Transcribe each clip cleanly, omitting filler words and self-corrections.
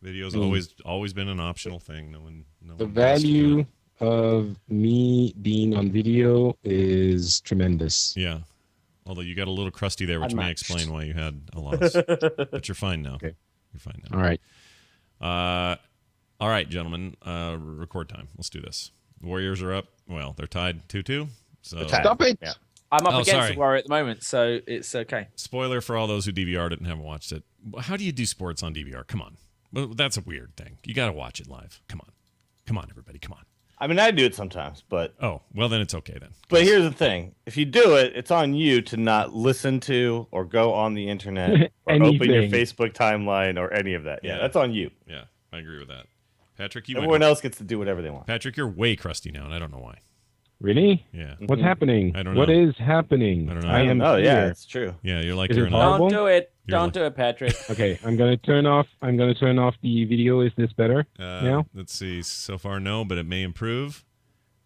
Video's Mm. always been an optional thing. No one The has to do value it. of me being on video is tremendous. Yeah. Although you got a little crusty there, which may Unmatched. explain why you had a loss. But you're fine now. Okay. You're fine All now. right. All right, gentlemen. Record time. Let's do this. The Warriors are up. Well, they're tied 2-2. So tied. Stop it. Yeah. I'm up Oh, against sorry. the Warrior at the moment, so it's okay. spoiler for all those who DVR'd it and haven't watched it. How do you do sports on DVR? Come on. Well, that's a weird thing. You got to watch it live. Come on. Come on, everybody. Come on. I mean, I do it sometimes, but Oh, well, then it's okay then. But here's the thing: if you do it, it's on you to not listen to or go on the internet or open your Anything. Facebook timeline or any of that. Yeah, Yeah. that's on you. Yeah, I agree with that. Patrick, you Everyone went. else gets to do whatever they want. Patrick, you're way crusty now, and I don't know why. Really? Yeah. What's happening? I don't What know. is happening? I don't know. I am Oh yeah, here. it's true. Yeah, you're like Is you're it in a, horrible? Don't do it. You're Don't like- do it, Patrick. Okay, I'm gonna turn off the video. Is this better now? Let's see. So far, no, but it may improve.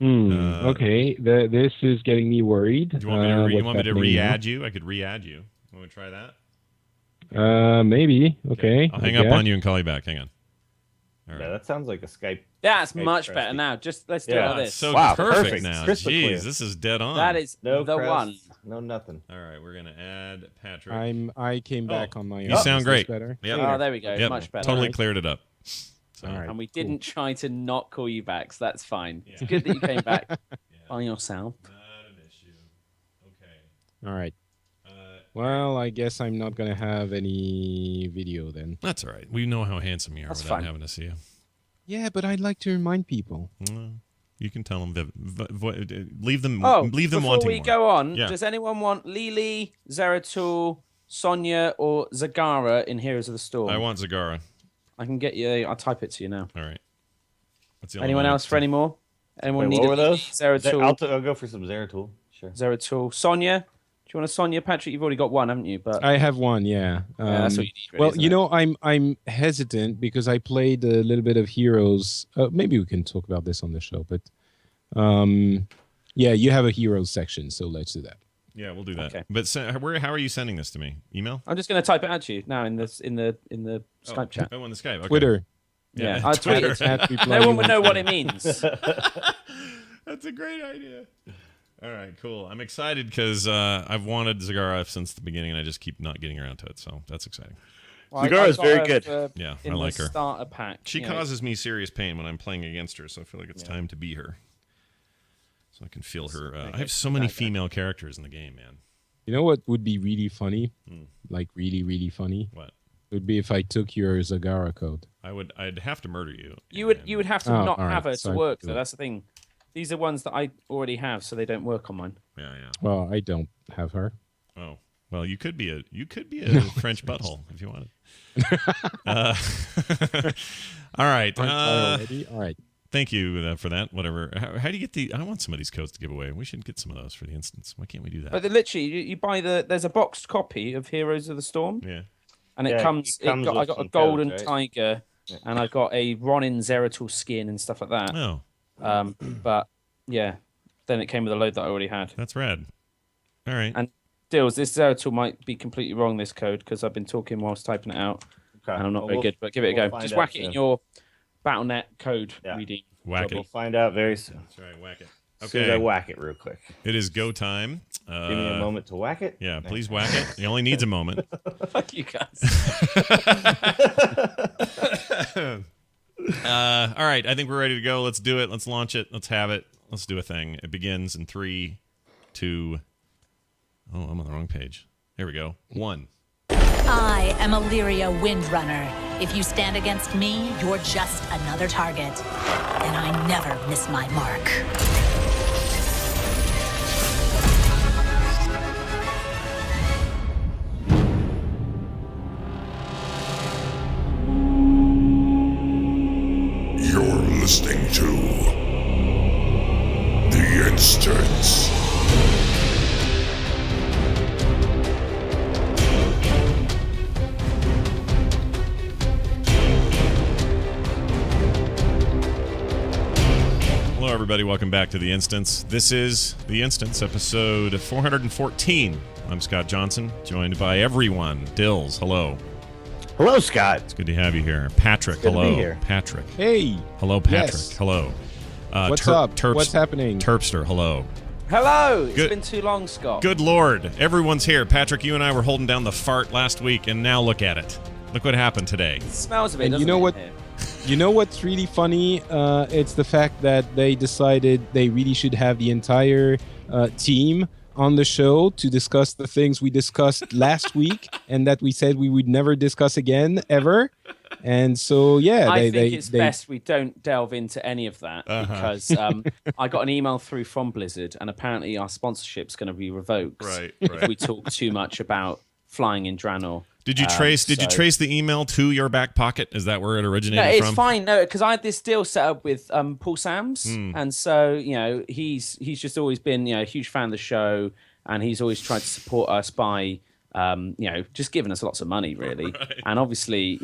Okay, this is getting me worried. Do you want me to, what's you want me to happening re-add you? I could re-add you. Want me to try that? now. Maybe. Okay. I'll hang up on you and call you back. Hang on. All Yeah, right. that sounds like a Skype. That's Hey, much Krusty. better now. Just let's do Yeah, it like It's this. so Wow, perfect, perfect. now. Crystal Jeez, clear. this is dead on. That is No the crust, one. No nothing. All right, we're gonna add Patrick. I came back on my own. You sound Is this great. Better? Yep. Oh, there we go. Yep. Much better. Totally Alright. cleared it up. So, All right. And we didn't try to not call you back, so that's fine. It's Yeah. good that you came back yeah, by yourself. not an issue. Okay. All right. Uh, Well, I guess I'm not gonna have any video then. that's all right. We know how handsome you are That's without fine. having to see you. Yeah, but I'd like to remind people. Well, you can tell them. Leave them. Oh, leave them before wanting we more. go on, Yeah. does anyone want Lily, Zeratul, Sonya, or Zagara in Heroes of the Storm? I want Zagara. I can get you. I'll type it to you now. All right. What's the only Anyone one else for any more? Anyone Wait, need what a were those? Zeratul? I'll go for some Zeratul. Sure. Zeratul. Sonya? Do you want a Sonya, Patrick? You've already got one, haven't you? But I have one, yeah. yeah, that's what you need. Really, Well, isn't you it? know, I'm hesitant because I played a little bit of Heroes. Maybe we can talk about this on the show, but yeah, you have a Heroes section, so let's do that. Yeah, we'll do that. Okay. But how are you sending this to me? Email? I'm just going to type it out to you now in the Skype chat. Oh, on the Skype. Okay. Twitter. Yeah, Yeah. I tweeted. At reply No one you would know want what to. it means. That's a great idea. All right, cool. I'm excited because I've wanted Zagara since the beginning, and I just keep not getting around to it. So that's exciting. Well, Zagara I is got very her good. for- Yeah, in I like the her. starter pack. She you know. causes me serious pain when I'm playing against her, so I feel like it's time to be her. So I can feel her. I have so many female characters in the game, man. You know what would be really funny? Like really, really funny? What? It would be if I took your Zagara code. I'd have to murder you. You would and- have to Oh, not all right, have her so to I work do though. it. That's the thing. These are ones that I already have, so they don't work on mine. Yeah, yeah. Well, I don't have her. Oh, well, you could be a French butthole if you wanted. All right. Aren't I already? All right. Thank you for that. Whatever. How do you get the? I want some of these codes to give away. We should get some of those for the instance. Why can't we do that? But literally, you buy there's a boxed copy of Heroes of the Storm, Yeah. and Yeah, it comes. it comes I with got a some golden codes, right? tiger, and I got a Ronin Zeratul skin and stuff like that. Oh, But yeah, then it came with a load that I already had. that's rad. All right. And Dills, this Zeratul might be completely wrong. This code because I've been talking whilst typing it out, Okay. and I'm not Well, very good. But give it a we'll go. find Just out whack it in soon. your BattleNet code Yeah. reading. Whack We'll it. find out very soon. That's right. Whack it. As soon as I Okay. whack it real quick. It is go time. Give me a moment to whack it. Yeah, please whack it. He only needs a moment. Fuck you guys. All right, I think we're ready to go. Let's do it. Let's launch it. Let's have it. Let's do a thing. It begins in 3, 2. Oh, I'm on the wrong page. There we go. 1. I am Illyria Windrunner. If you stand against me, you're just another target. And I never miss my mark. You're listening to The Instance. Hello, everybody. Welcome back to The Instance. This is The Instance, episode 414. I'm Scott Johnson, joined by everyone. Dills, hello. Hello, Scott. It's good to have you here. Patrick, Good to hello. be here. Patrick. Hey, Hello, Patrick. Yes. Hello. what's up? What's happening? Terpster, hello. Hello. It's Good. been too long, Scott. Good Lord. Everyone's here. Patrick, you and I were holding down the fart last week, and now look at it. Look what happened today. It smells a bit. And you doesn't know it, what? here? You know what's really funny? It's the fact that they decided they really should have the entire team on the show to discuss the things we discussed last week and that we said we would never discuss again, ever. And so, yeah, I think it's best we don't delve into any of that because I got an email through from Blizzard, and apparently our sponsorship's going to be revoked if we talk too much about flying in Draenor. Did you trace the email to your back pocket? Is that where it originated No, it's from? fine. No, because I had this deal set up with Paul Sams, and so he's just always been a huge fan of the show, and he's always tried to support us by just giving us lots of money, really. Right. And obviously,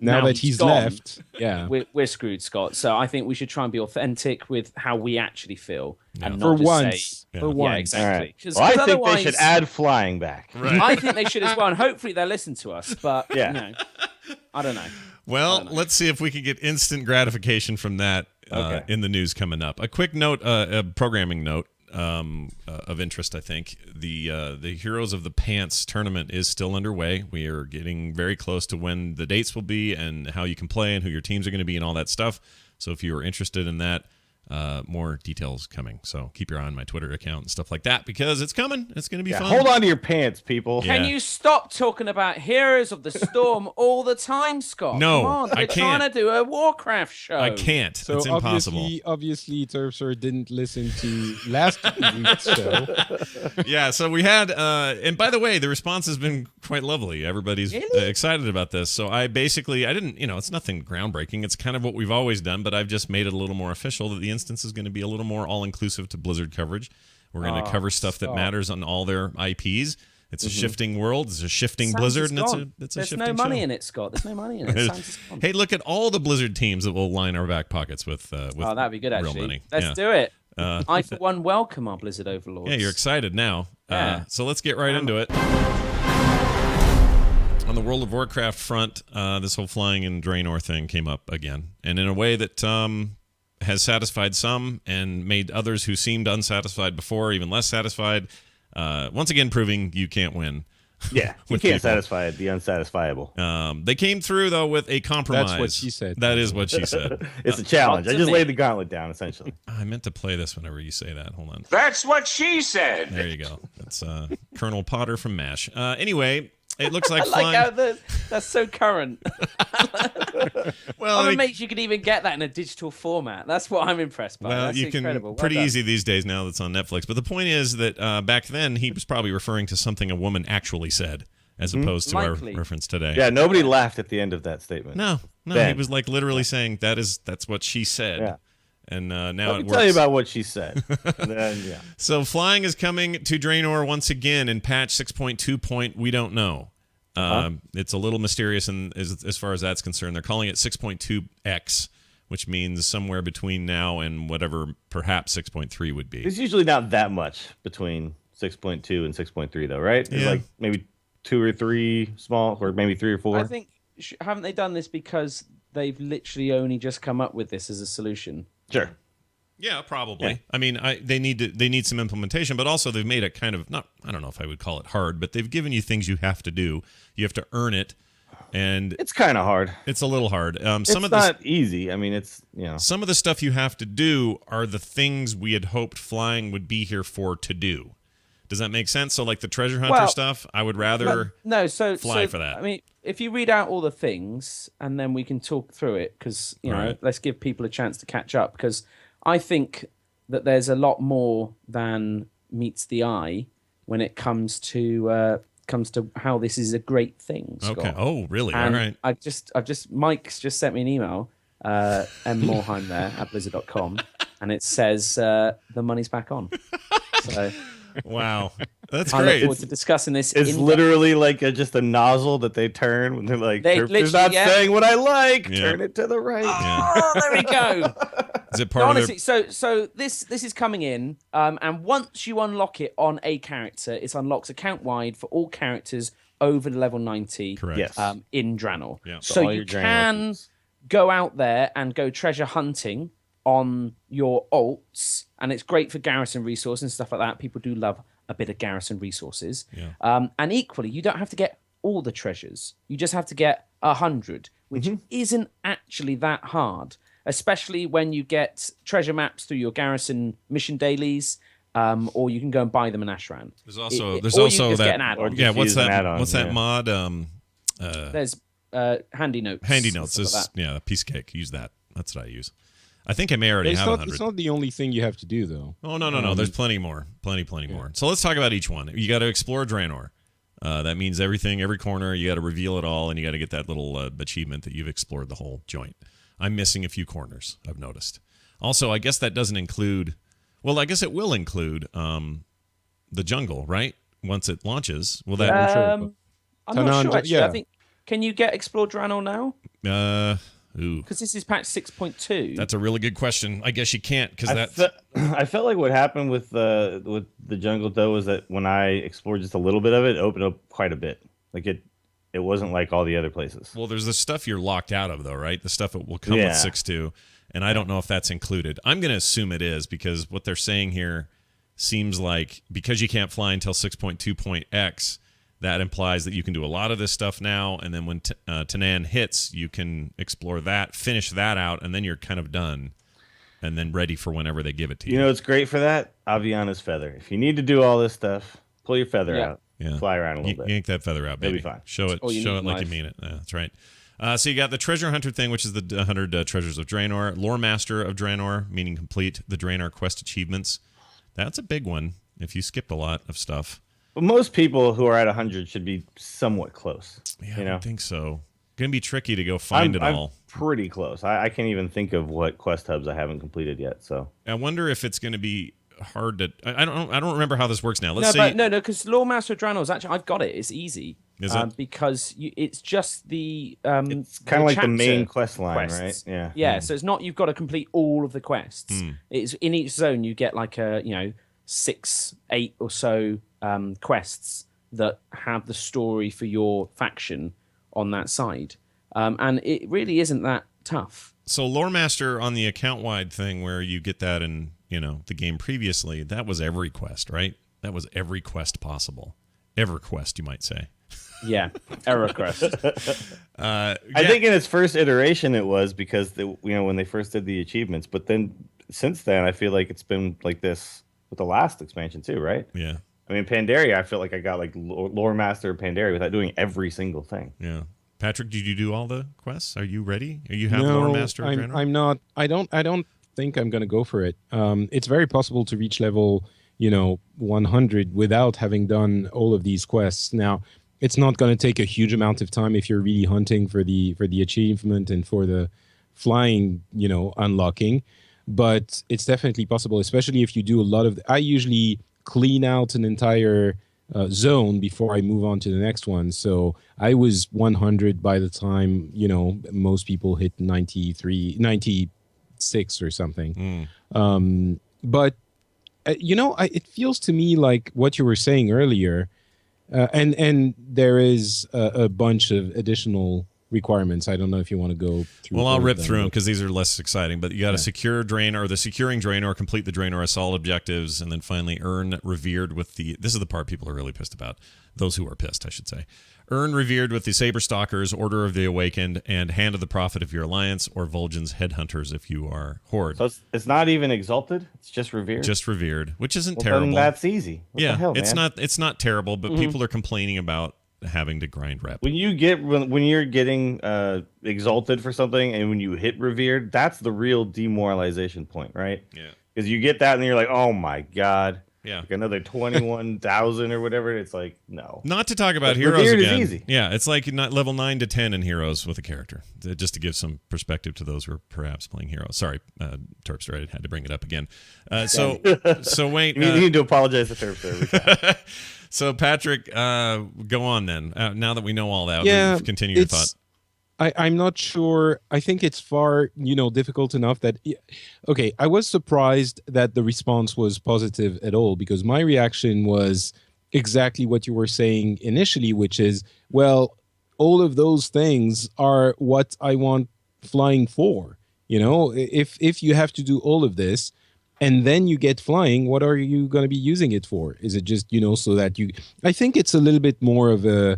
now that he's gone, left, yeah, we're screwed, Scott. So I think we should try and be authentic with how we actually feel, and for not just once. say, For yeah, once, exactly. Well, I think they should add flying back. Right. I think they should as well, and hopefully they'll listen to us. But I don't know. Well, let's see if we can get instant gratification from that in the news coming up. A quick note, a programming note of interest, I think. The Heroes of the Pants tournament is still underway. We are getting very close to when the dates will be and how you can play and who your teams are going to be and all that stuff. So if you are interested in that, more details coming. So keep your eye on my Twitter account and stuff like that because it's coming. It's going to be fun. Hold on to your pants, people. Yeah. Can you stop talking about Heroes of the Storm all the time, Scott? No, Come on. I We're can't. trying to do a Warcraft show. I can't. So it's impossible. obviously, Terpster didn't listen to last week's show. Yeah, so we had, and by the way, the response has been quite lovely. Everybody's excited about this. So I didn't, it's nothing groundbreaking. It's kind of what we've always done, but I've just made it a little more official that the instance is going to be a little more all-inclusive to Blizzard coverage. We're going to cover stuff that matters on all their IPs. It's a shifting world. It's a shifting Blizzard, and it's a shifting There's no money show. in it, Scott. There's no money in it. Hey, look at all the Blizzard teams that will line our back pockets with that'd be good, real actually. money. Let's Yeah. do it. I, for one, welcome our Blizzard overlords. Yeah, you're excited now. Yeah. So let's get right into it. On the World of Warcraft front, this whole flying in Draenor thing came up again, and in a way that has satisfied some and made others who seemed unsatisfied before even less satisfied. Once again, proving you can't win. Yeah, you with can't people. satisfy the unsatisfiable. They came through though with a compromise. That's what she said. That is what she said. It's a challenge. Up I to just me. laid the gauntlet down, essentially. I meant to play this whenever you say that. Hold on. That's what she said. There you go. That's Colonel Potter from MASH. Anyway, it looks like I like flying. how that's so current. Well, I'm amazed you could even get that in a digital format. That's what I'm impressed by. well, That's you can incredible. Well pretty done. easy these days now that's on Netflix. But the point is that back then he was probably referring to something a woman actually said, as opposed to Likely. our reference today. Yeah, nobody laughed at the end of that statement. No, he Ben. was like literally saying that's what she said. Yeah. And now Let it me works. tell you about what she said. And then, yeah. So flying is coming to Draenor once again in patch 6.2. We don't know. It's a little mysterious and as far as that's concerned. They're calling it 6.2x, which means somewhere between now and whatever perhaps 6.3 would be. There's usually not that much between 6.2 and 6.3, though, right? There's Yeah. like maybe 2 or 3 small, or maybe 3 or 4. I think haven't they done this because they've literally only just come up with this as a solution? Sure. Yeah, probably. Yeah. I mean, they need some implementation, but also they've made it kind of I don't know if I would call it hard, but they've given you things you have to do. You have to earn it, and It's kind of hard. it's a little hard. It's Some of the not easy. I mean, it's, some of the stuff you have to do are the things we had hoped flying would be here for to do. Does that make sense? So like the treasure hunter Well, stuff, I would rather fly for that. I mean, if you read out all the things and then we can talk through it, because Right. let's give people a chance to catch up. Because I think that there's a lot more than meets the eye when it comes to how this is a great thing. Scott. Okay. Oh, really? And All right. I've just Mike's just sent me an email, M Morheim there at blizzard.com, and it says the money's back on. So Wow. That's I look great. forward to discussing this. It's in-depth. literally like just a nozzle that they turn when they're like, They "Terpster's literally- not yeah. saying what I like. Yeah. Turn it to the right." Yeah. Oh, there we go. Is it part Honestly, of their... so this is coming in, and once you unlock it on a character, it unlocks account wide for all characters over level 90. Correct. Yes. In Draenor. Yeah. So all you your Draenor can keys. go out there and go treasure hunting on your alts, and it's great for garrison resources and stuff like that. People do love a bit of garrison resources. Yeah. And equally, you don't have to get all the treasures. You just have to get 100, which isn't actually that hard, especially when you get treasure maps through your garrison mission dailies. Or you can go and buy them in Ashran. There's also or you that can just get an add-on. yeah. What's use an that? add-on, What's that yeah. mod? There's handy notes. Handy and notes stuff is like that. yeah, piece of cake. Use that. That's what I use. I think I may already It's have not, 100. it's not the only thing you have to do, though. Oh no. There's plenty more. Plenty more. So let's talk about each one. You got to explore Draenor. That means everything, every corner. You got to reveal it all, and you got to get that little achievement that you've explored the whole joint. I'm missing a few corners, I've noticed. Also, I guess that doesn't include. Well, I guess it will include the jungle, right? Once it launches, will that? I'm sure. I'm not Tanan, sure, actually. yeah. I think, can you get Explore Draenor now? Ooh, Because this is patch 6.2. that's a really good question. I guess you can't because that's. I felt like what happened with the jungle though was that when I explored just a little bit of it, it opened up quite a bit. Like it wasn't like all the other places. Well, there's the stuff you're locked out of, though, right? The stuff that will come with Yeah. 6.2, and I don't know if that's included. I'm going to assume it is because what they're saying here seems like because you can't fly until 6.2.x, that implies that you can do a lot of this stuff now, and then when Tanan hits, you can explore that, finish that out, and then you're kind of done, and then ready for whenever they give it to you. You know, it's great for that. Aviana's feather. If you need to do all this stuff, pull your feather out. Yeah. Fly around a little bit. Yank that feather out, It'll baby. be fine. Show it, Oh, you show need it like you life. mean it. Yeah, that's right. So you got the Treasure Hunter thing, which is the 100 treasures of Draenor. Lore Master of Draenor, meaning complete the Draenor quest achievements. That's a big one if you skipped a lot of stuff. But most people who are at 100 should be somewhat close. Yeah, you know? I think so. Going to be tricky to go find it all. I'm pretty close. I can't even think of what quest hubs I haven't completed yet. So I wonder if it's going to be hard to. I don't remember how this works now. Let's no, say but no, because Lore Master of Draenor is actually, I've got it. It's easy. Is it? Because it's just the it's kind of like the chapter main quest line, quests. right? Yeah. Yeah, so it's not you've got to complete all of the quests. Hmm. It's in each zone you get like 6, 8 or so quests that have the story for your faction on that side, and it really isn't that tough. So Lore Master on the account wide thing where you get that in the game previously, that was every quest, right? That was every quest possible. EverQuest, you might say. Yeah, error quest. I think in its first iteration it was because when they first did the achievements, but then since then I feel like it's been like this with the last expansion too, right? Yeah. I mean, Pandaria, I feel like I got like Lore Master of Pandaria without doing every single thing. Yeah. Patrick, did you do all the quests? Are you ready? You have No, Lore Master of Draenor? I'm not. I don't think I'm going to go for it. It's very possible to reach level 100 without having done all of these quests. Now, it's not going to take a huge amount of time if you're really hunting for the achievement and for the flying, unlocking. But it's definitely possible, especially if you do a lot of. I usually clean out an entire zone before I move on to the next one. So I was 100 by the time most people hit 93, 96 or something. But it feels to me like what you were saying earlier, and there is a bunch of additional requirements. I don't know if you want to go through. Well, I'll all of rip them, through them but- because these are less exciting. But you got to secure Draenor, the securing Draenor, complete the Draenor assault objectives, and then finally earn revered with the. This is the part people are really pissed about. Those who are pissed, I should say. Earn revered with the Saber Stalkers, Order of the Awakened, and Hand of the Prophet if you're Alliance, or Vol'jin's Headhunters if you are Horde. So it's not even exalted; it's just revered. Just revered, which isn't well, terrible. then that's easy. What yeah, the hell, it's man? not terrible, but people are complaining about having to grind rep. When you're getting exalted for something, and when you hit revered, that's the real demoralization point, right? Yeah. Because you get that, and then you're like, oh my god, Yeah. like another 21,000 or whatever. It's like no. Not to talk about But heroes revered is again. easy. Yeah, it's like not level 9 to 10 in heroes with a character. Just to give some perspective to those who are perhaps playing heroes. Sorry, Terpster, I had to bring it up again. So wait. You need to apologize to Terps every time. So Patrick, go on then. Now that we know all that, Yeah, continue your thought. I'm not sure. I think it's far, difficult enough that. Okay, I was surprised that the response was positive at all because my reaction was exactly what you were saying initially, which is, well, all of those things are what I want flying for. If you have to do all of this and then you get flying, what are you going to be using it for? Is it just, so that you, I think it's a little bit more of a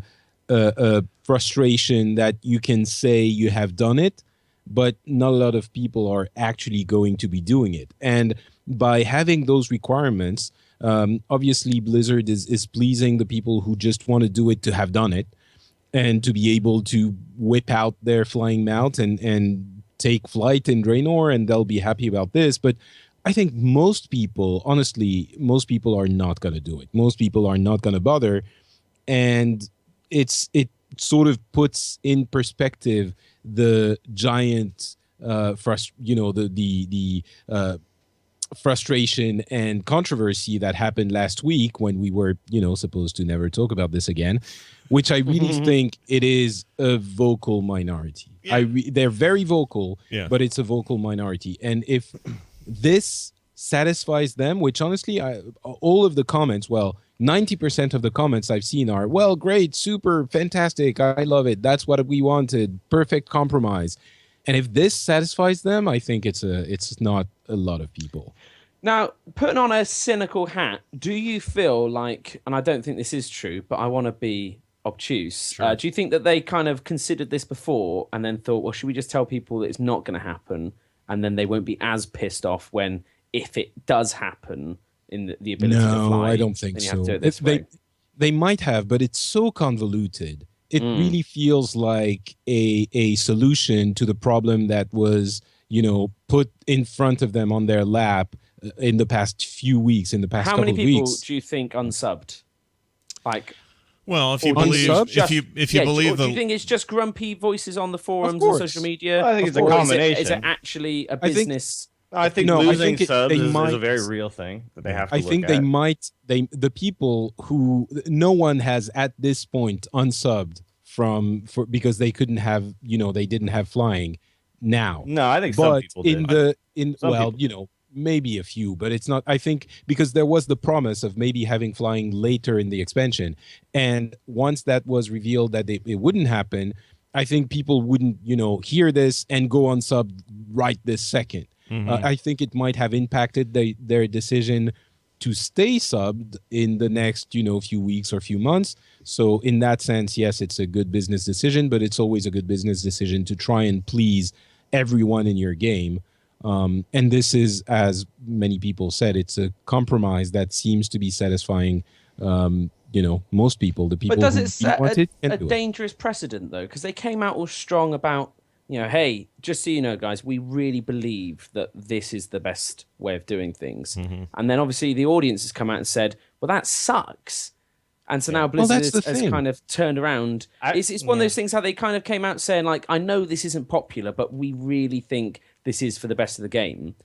frustration that you can say you have done it, but not a lot of people are actually going to be doing it. And by having those requirements, obviously Blizzard is pleasing the people who just want to do it to have done it and to be able to whip out their flying mount and take flight in Draenor, and they'll be happy about this. But I think most people, honestly, most people are not going to do it. Most people are not going to bother. And it sort of puts in perspective the giant frustration and controversy that happened last week when we were, supposed to never talk about this again, which I really think it is a vocal minority. Yeah. They're very vocal, but it's a vocal minority. And if this satisfies them, which honestly, all of the comments, 90% of the comments I've seen are, well, great, super, fantastic, I love it, that's what we wanted, perfect compromise. And if this satisfies them, I think it's not a lot of people. Now, putting on a cynical hat, do you feel like, and I don't think this is true, but I want to be obtuse, sure. Do you think that they kind of considered this before and then thought, well, should we just tell people that it's not going to happen, and then they won't be as pissed off when, if it does happen, in the ability to fly? No, I don't think so. They might have, but it's so convoluted. It really feels like a solution to the problem that was, put in front of them on their lap in the past few weeks, in the past couple of weeks. How many people do you think unsubbed? Well, if you believe, if you believe, do you think it's just grumpy voices on the forums and social media? I think it's a combination. Is it actually a business? I think losing subs is a very real thing that they have to look at. I think the people who no one has at this point unsubbed because they couldn't have, they didn't have flying now. No, I think some people did. Maybe a few, but it's not, I think, because there was the promise of maybe having flying later in the expansion. And once that was revealed that it wouldn't happen, I think people wouldn't, hear this and go on sub right this second. I think it might have impacted their decision to stay subbed in the next, few weeks or few months. So in that sense, yes, it's a good business decision, but it's always a good business decision to try and please everyone in your game. And this is, as many people said, it's a compromise that seems to be satisfying, most people. The people but does it set a dangerous precedent, though? Because they came out all strong about, hey, just so you know, guys, we really believe that this is the best way of doing things. And then obviously the audience has come out and said, well, that sucks. And so now Blizzard has kind of turned around. It's one of those things how they kind of came out saying, like, I know this isn't popular, but we really think this is for the best of the game.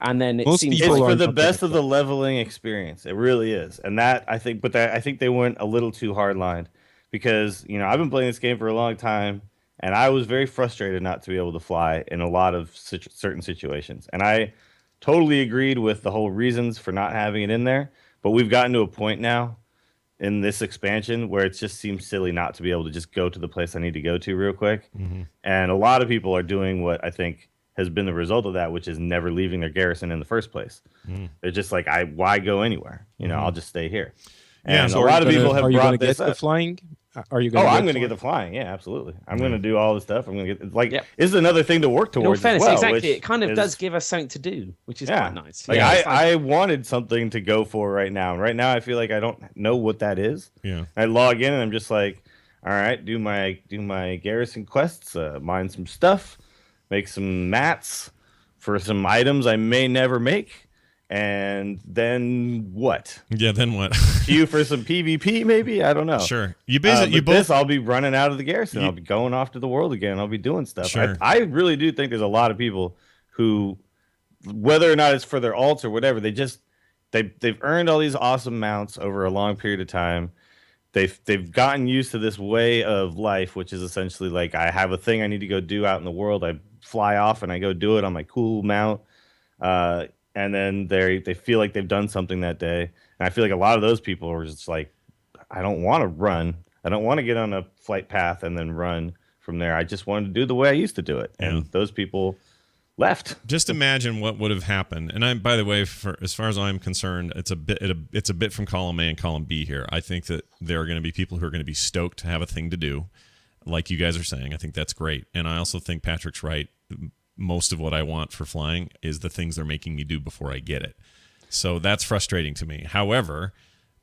And then it seems it's for the best of the leveling experience. It really is. And that, I think, I think they went a little too hard-lined because, I've been playing this game for a long time, and I was very frustrated not to be able to fly in a lot of certain situations. And I totally agreed with the whole reasons for not having it in there. But we've gotten to a point now in this expansion where it just seems silly not to be able to just go to the place I need to go to real quick. And a lot of people are doing what I think has been the result of that, which is never leaving their garrison in the first place. They're just like, why go anywhere? I'll just stay here. And so a lot of people have brought this up. The flying? Are you going I'm going to get the flying. Yeah, absolutely. I'm going to do all this stuff. I'm going to get this is another thing to work towards. In fairness, as well, exactly. It kind of does give us something to do, which is quite nice. I wanted something to go for right now. Right now, I feel like I don't know what that is. Yeah. I log in and I'm just like, all right, do my garrison quests, mine some stuff, make some mats for some items I may never make. And then what? Yeah, then what? Queue for some PvP, maybe? I don't know. Sure. I'll be running out of the garrison. I'll be going off to the world again. I'll be doing stuff. Sure. I really do think there's a lot of people who, whether or not it's for their alts or whatever, they've earned all these awesome mounts over a long period of time. They've gotten used to this way of life, which is essentially like, I have a thing I need to go do out in the world. I fly off and I go do it on my cool mount. And then they feel like they've done something that day. And I feel like a lot of those people are just like I don't want to run. I don't want to get on a flight path and then run from there. I just wanted to do the way I used to do it. And those people left. Just imagine what would have happened. And by the way, as far as I'm concerned, it's a bit from column A and column B here. I think that there are going to be people who are going to be stoked to have a thing to do, like you guys are saying. I think that's great. And I also think Patrick's right. Most of what I want for flying is the things they're making me do before I get it. So that's frustrating to me. However,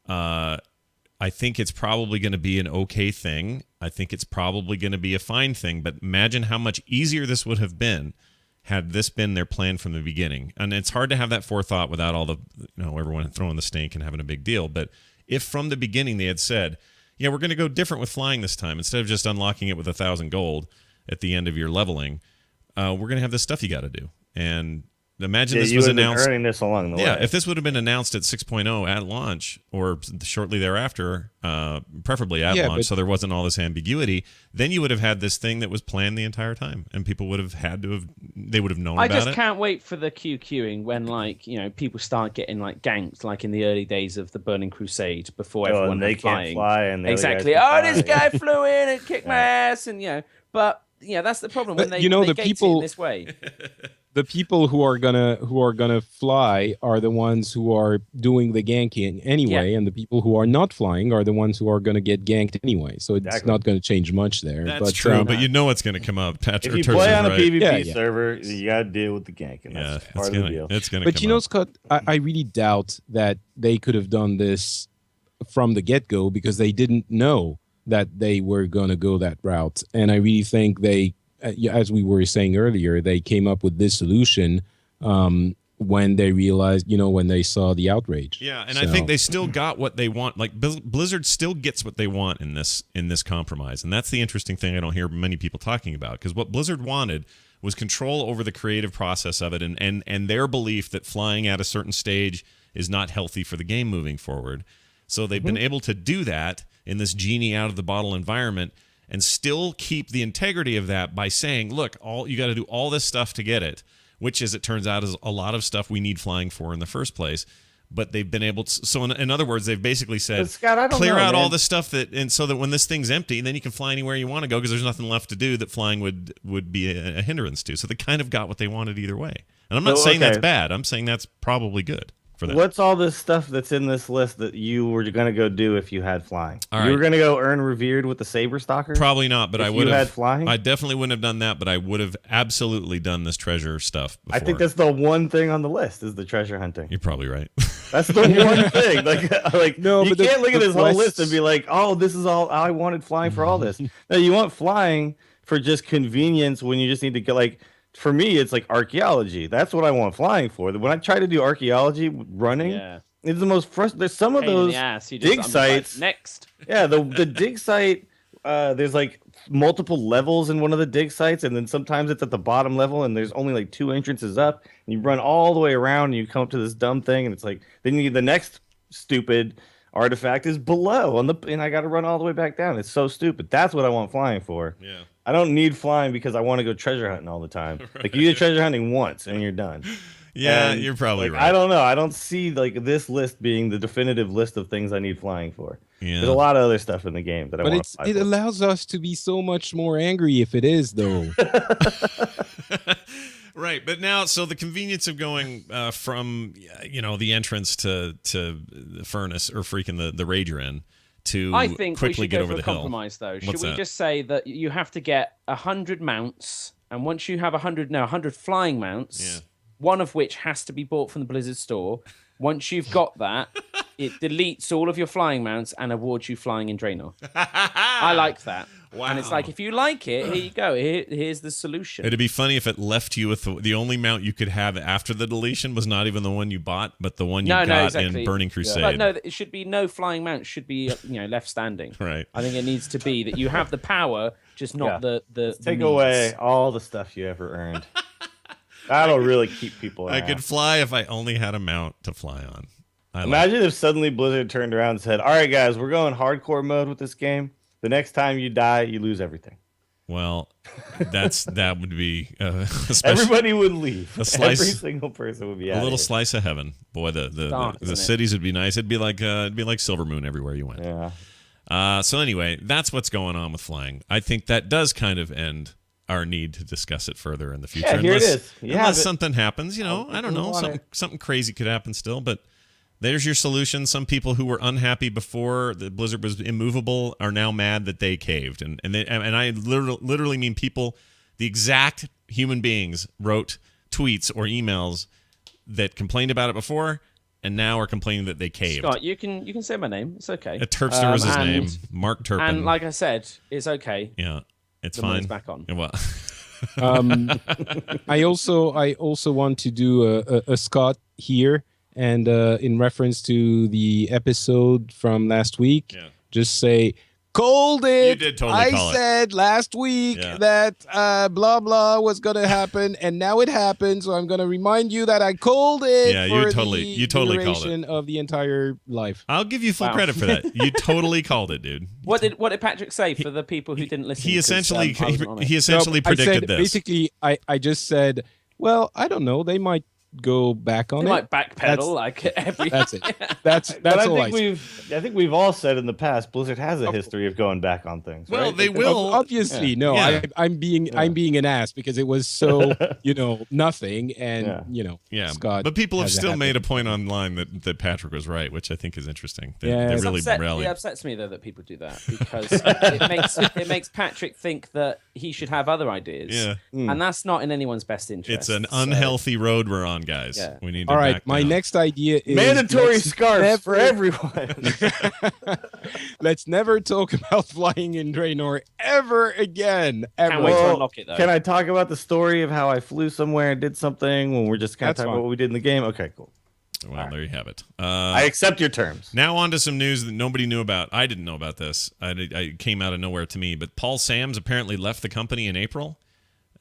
I think it's probably going to be an okay thing. I think it's probably going to be a fine thing. But imagine how much easier this would have been had this been their plan from the beginning. And it's hard to have that forethought without all the, everyone throwing the stink and having a big deal. But if from the beginning they had said, yeah, we're going to go different with flying this time, instead of just unlocking it with 1,000 gold at the end of your leveling, we're going to have this stuff you got to do. And imagine this was announced. Earning this along the way. Yeah, if this would have been announced at 6.0 at launch or shortly thereafter, preferably at launch, so there wasn't all this ambiguity, then you would have had this thing that was planned the entire time, and people would have they would have known about it. I just can't wait for the queuing when, people start getting ganked, like in the early days of the Burning Crusade before everyone they had flying. Can't fly, and the exactly. This guy flew in and kicked my ass, and but that's the problem when they gate it in this way. The people who are gonna fly are the ones who are doing the ganking anyway, and the people who are not flying are the ones who are gonna get ganked anyway. So it's not gonna change much there. That's true, but it's gonna come up. Patrick, if you play on a PvP server, you gotta deal with the gank, and that's part of the deal. It's gonna. But Scott, I really doubt that they could have done this from the get-go because they didn't know that they were gonna go that route, and I really think they. As we were saying earlier, they came up with this solution when they realized, when they saw the outrage. Yeah, and I think they still got what they want. Like Blizzard still gets what they want in this compromise, and that's the interesting thing I don't hear many people talking about. Because what Blizzard wanted was control over the creative process of it, and their belief that flying at a certain stage is not healthy for the game moving forward. So they've been able to do that in this genie out of the bottle environment, and still keep the integrity of that by saying, look, you got to do all this stuff to get it, which, as it turns out, is a lot of stuff we need flying for in the first place. But they've been able to. So in other words, they've basically said, Scott, clear out all the stuff and so that when this thing's empty, then you can fly anywhere you want to go because there's nothing left to do that flying would be a hindrance to. So they kind of got what they wanted either way. And I'm not saying that's bad. I'm saying that's probably good. What's all this stuff that's in this list that you were going to go do if you had flying? You were going to go earn revered with the Saber Stalker? Probably not, but I would have. Had flying? I definitely wouldn't have done that, but I would have absolutely done this treasure stuff before. I think that's the one thing on the list is the treasure hunting. You're probably right. That's the one thing. No, you can't look at this whole list and be like, oh, this is all I wanted flying for all this. No, you want flying for just convenience when you just need to get for me, it's like archaeology. That's what I want flying for. When I try to do archaeology running, it's the most frustrating. There's some of those dig sites. Next. Yeah, the dig site, there's multiple levels in one of the dig sites, and then sometimes it's at the bottom level, and there's only 2 entrances up, and you run all the way around, and you come up to this dumb thing, and it's then the next stupid artifact is below and I got to run all the way back down. It's so stupid. That's what I want flying for. Yeah. I don't need flying because I want to go treasure hunting all the time. You do treasure hunting once and you're done. Yeah, you're probably right. I don't know. I don't see this list being the definitive list of things I need flying for. Yeah. There's a lot of other stuff in the game that I want to fly for. But it allows us to be so much more angry if it is, though. Right, but now, so the convenience of going from the entrance to the furnace or freaking the raid you're in to I think quickly we should get go over for the a hill. compromise, though. What's Should we just say that you have to get 100 mounts, and once you have 100 flying mounts, one of which has to be bought from the Blizzard store. Once you've got that, it deletes all of your flying mounts and awards you flying in Draenor. I like that. Wow. And it's if you like it, here you go. Here's the solution. It'd be funny if it left you with the only mount you could have after the deletion was not even the one you bought, but the one you got in Burning Crusade. But no, it should be no flying mount should be left standing. Right. I think it needs to be that you have the power, just not the take needs. away all the stuff you ever earned. That'll really keep people around. I could fly if I only had a mount to fly on. Imagine if suddenly Blizzard turned around and said, all right, guys, we're going hardcore mode with this game. The next time you die, you lose everything. Well, that would be everybody would leave. Every single person would be out. A little slice of heaven. Boy, the cities would be nice. It'd be like Silver Moon everywhere you went. Yeah. So anyway, that's what's going on with flying. I think that does kind of end our need to discuss it further in the future. Yeah, here it is. Unless something happens, I don't know, move on something crazy could happen still, but there's your solution. Some people who were unhappy before the Blizzard was immovable are now mad that they caved, and I literally mean people, the exact human beings wrote tweets or emails that complained about it before, and now are complaining that they caved. Scott, you can say my name. It's okay. Terpster was his name. Mark Turpin. And like I said, it's okay. Yeah, it's The fine. money's back on. Well, I also want to do a Scott here, and in reference to the episode from last week, just say, called it. You did totally call it. I said last week that blah blah was gonna happen, and now it happened. So I'm gonna remind you that I called it. Yeah, for you totally called it. duration of the entire life. I'll give you full credit for that. You totally called it, dude. What did Patrick say for the people who didn't listen? He essentially he predicted this. Basically, I just said, well, I don't know. They might go back on They it. might backpedal like every. That's it. That's But all I think we've all said in the past, Blizzard has a history of going back on things. Well, right? they will. Obviously, no. Yeah. I'm being an ass because it was so nothing, and Yeah, Scott. but people have has still it made a happen. point online that Patrick was right, which I think is interesting. They Yes. really rallied. It upsets me though that people do that because it makes Patrick think that he should have other ideas. Yeah. And that's not in anyone's best interest. It's an unhealthy road we're on, guys. Yeah. We need to All right, back my down. next idea is mandatory let's scarves for never- everyone. Let's never talk about flying in Draenor ever again. Can't Ever. wait to Well, unlock it though. Can I talk about the story of how I flew somewhere and did something when we're just kind of That's talking fine. about what we did in the game? Okay, cool. Well, there you have it. I accept your terms. Now on to some news that nobody knew about. I didn't know about this. I came out of nowhere to me. But Paul Sams apparently left the company in April.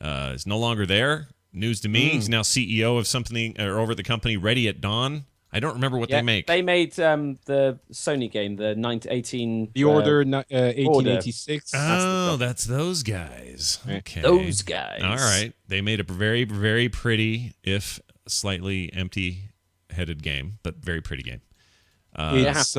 Is no longer there. News to me. He's now CEO of something or over at the company Ready at Dawn. I don't remember what they make. They made the Sony game, the 18. The Order 1886. Oh, that's those guys. Okay. Those guys. All right. They made a very, very pretty, if slightly empty-headed game, but very pretty game. It's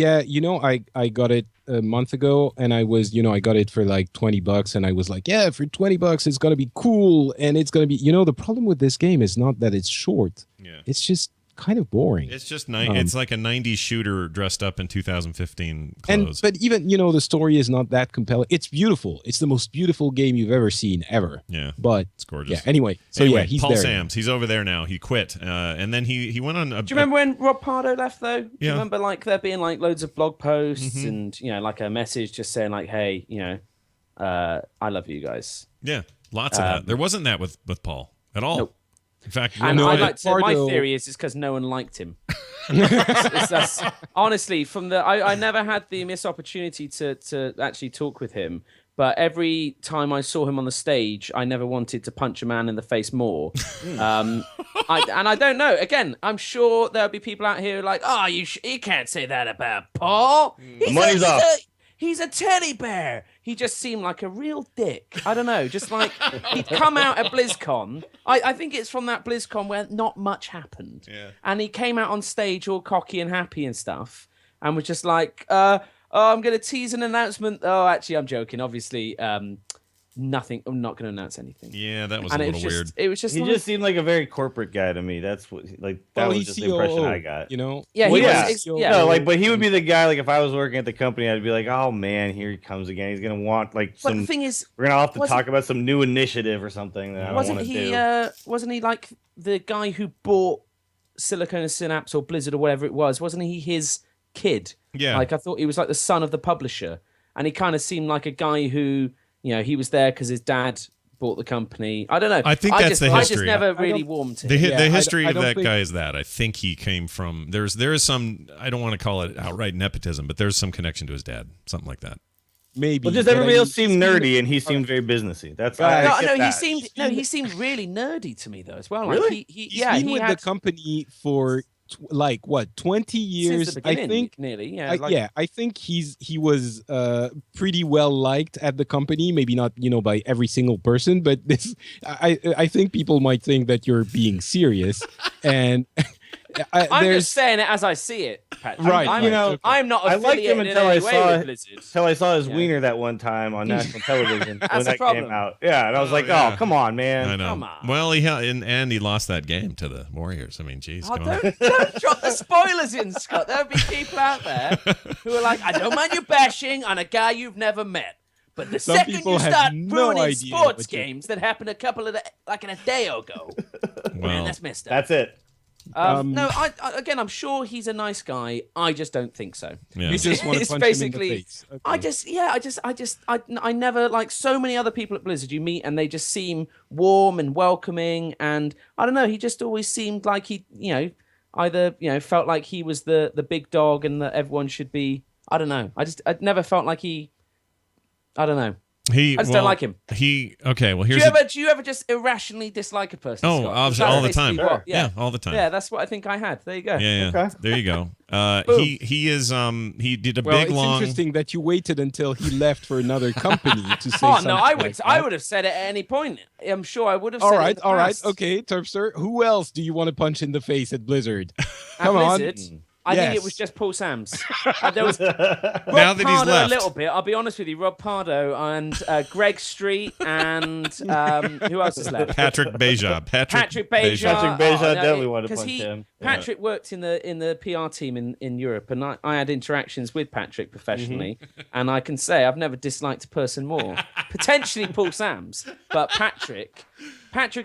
I got it a month ago, and I was I got it for like $20, and I was like, yeah, for $20 it's gonna be cool, and it's gonna be the problem with this game is not that it's short. Yeah. It's just kind of boring. It's just it's like a 90s shooter dressed up in 2015 clothes. But even the story is not that compelling. It's beautiful. It's the most beautiful game you've ever seen ever. Yeah. But It's gorgeous. Yeah. Anyway, he's Paul there. Sams. He's over there now. He quit, and then he went on. Do you remember when Rob Pardo left though? Do Yeah. you remember there being loads of blog posts and like a message just saying hey, I love you guys. Yeah, lots of that. There wasn't that with Paul at all. Nope. In fact, And No, I but like to, my Pardo- theory is it's because no one liked him. That's, honestly, I never had the missed opportunity to actually talk with him. But every time I saw him on the stage, I never wanted to punch a man in the face more. I don't know. Again, I'm sure there'll be people out here like, oh, you can't say that about Paul. Money's off. He's a teddy bear. He just seemed like a real dick. I don't know. Just like he'd come out at BlizzCon. I think it's from that BlizzCon where not much happened. Yeah. And he came out on stage all cocky and happy and stuff. And was just like, oh, I'm going to tease an announcement. Oh, actually, I'm joking. Obviously, nothing. I'm not going to announce anything. yeah, that was And a it little was weird. just, it was just He like, just seemed like a very corporate guy to me. That's what that Well, was he's just the impression COO, I got. yeah, Well, he yeah. was. Yeah. No, but he would be the guy. Like if I was working at the company, I'd be like, "Oh man, here he comes again. He's gonna want But some. the thing is, We're gonna have to wasn't- talk about some new initiative or something that I don't wasn't want to he? do." Wasn't he like the guy who bought Silicon Synapse or Blizzard or whatever it was? Wasn't he his kid? Yeah. Like I thought he was like the son of the publisher, and he kind of seemed like a guy who he was there because his dad bought the company. I don't know. I think that's the I just history. never I really don't- warmed to The, him. hi- the I history don't of that think- guy is that I think he came from there is some, I don't want to call it outright nepotism, but there's some connection to his dad, something like that. Maybe. Well, just but everybody I else seemed mean, nerdy, and he seemed very businessy. That's Right. I No, get he that. seemed really nerdy to me though as well. Like Really? he He's been he with had the company for 20 years. since the beginning, I think. nearly. Yeah, I think he was pretty well liked at the company. Maybe not by every single person, but this I think people might think that you're being serious, and I'm there's just saying it as I see it, Patrick. Right, I'm, you know, I'm not I liked him affiliated in until I any way saw with Blizzard. I saw his Yeah. wiener that one time on national television when a that problem. came out. Yeah, and I was like, yeah. oh, come on, man. I know. Come on. Well, and he lost that game to the Warriors. I mean, geez, Oh, come on. don't drop the spoilers in, Scott. There'll be people out there who are like, I don't mind you bashing on a guy you've never met. But the Some second people you have start no ruining idea sports what you're- games that happened a couple of like in a day ago, man, Well, that's messed up. That's it. No, again, I'm sure he's a nice guy. I just don't think so. yeah. you just want to It's punch basically- him in the face. Okay. I never like so many other people at Blizzard you meet and they just seem warm and welcoming and I don't know, he just always seemed like he, either, felt like he was the big dog and that everyone should be, I don't know. I never felt like I don't know. I just don't like him. Okay. Well, Do here's you ever just irrationally dislike a person? Oh, Scott? obviously, That's all the basically time. what- Yeah, all the time. Yeah, that's what I think I had. There you go. Yeah. Okay. There you go. Boom. He is he did a Well, big it's long. interesting that you waited until he left for another company to say Oh something no, I like I that. would have said it at any point. I'm sure I would have. All said right, it in the all right, past. okay, Terpster. Who else do you want to punch in the face at Blizzard? At Come on. Blizzard, I think Yes. it was just Paul Sams. There was Rob Now that he's Pardo left. a little bit. I'll be honest with you, Rob Pardo and Greg Street and who else is left? Patrick Beja. Patrick Beja. Patrick Beja, definitely want to because punch him. Patrick worked in the PR team in Europe, and I had interactions with Patrick professionally, and I can say I've never disliked a person more. Potentially Paul Sams, but Patrick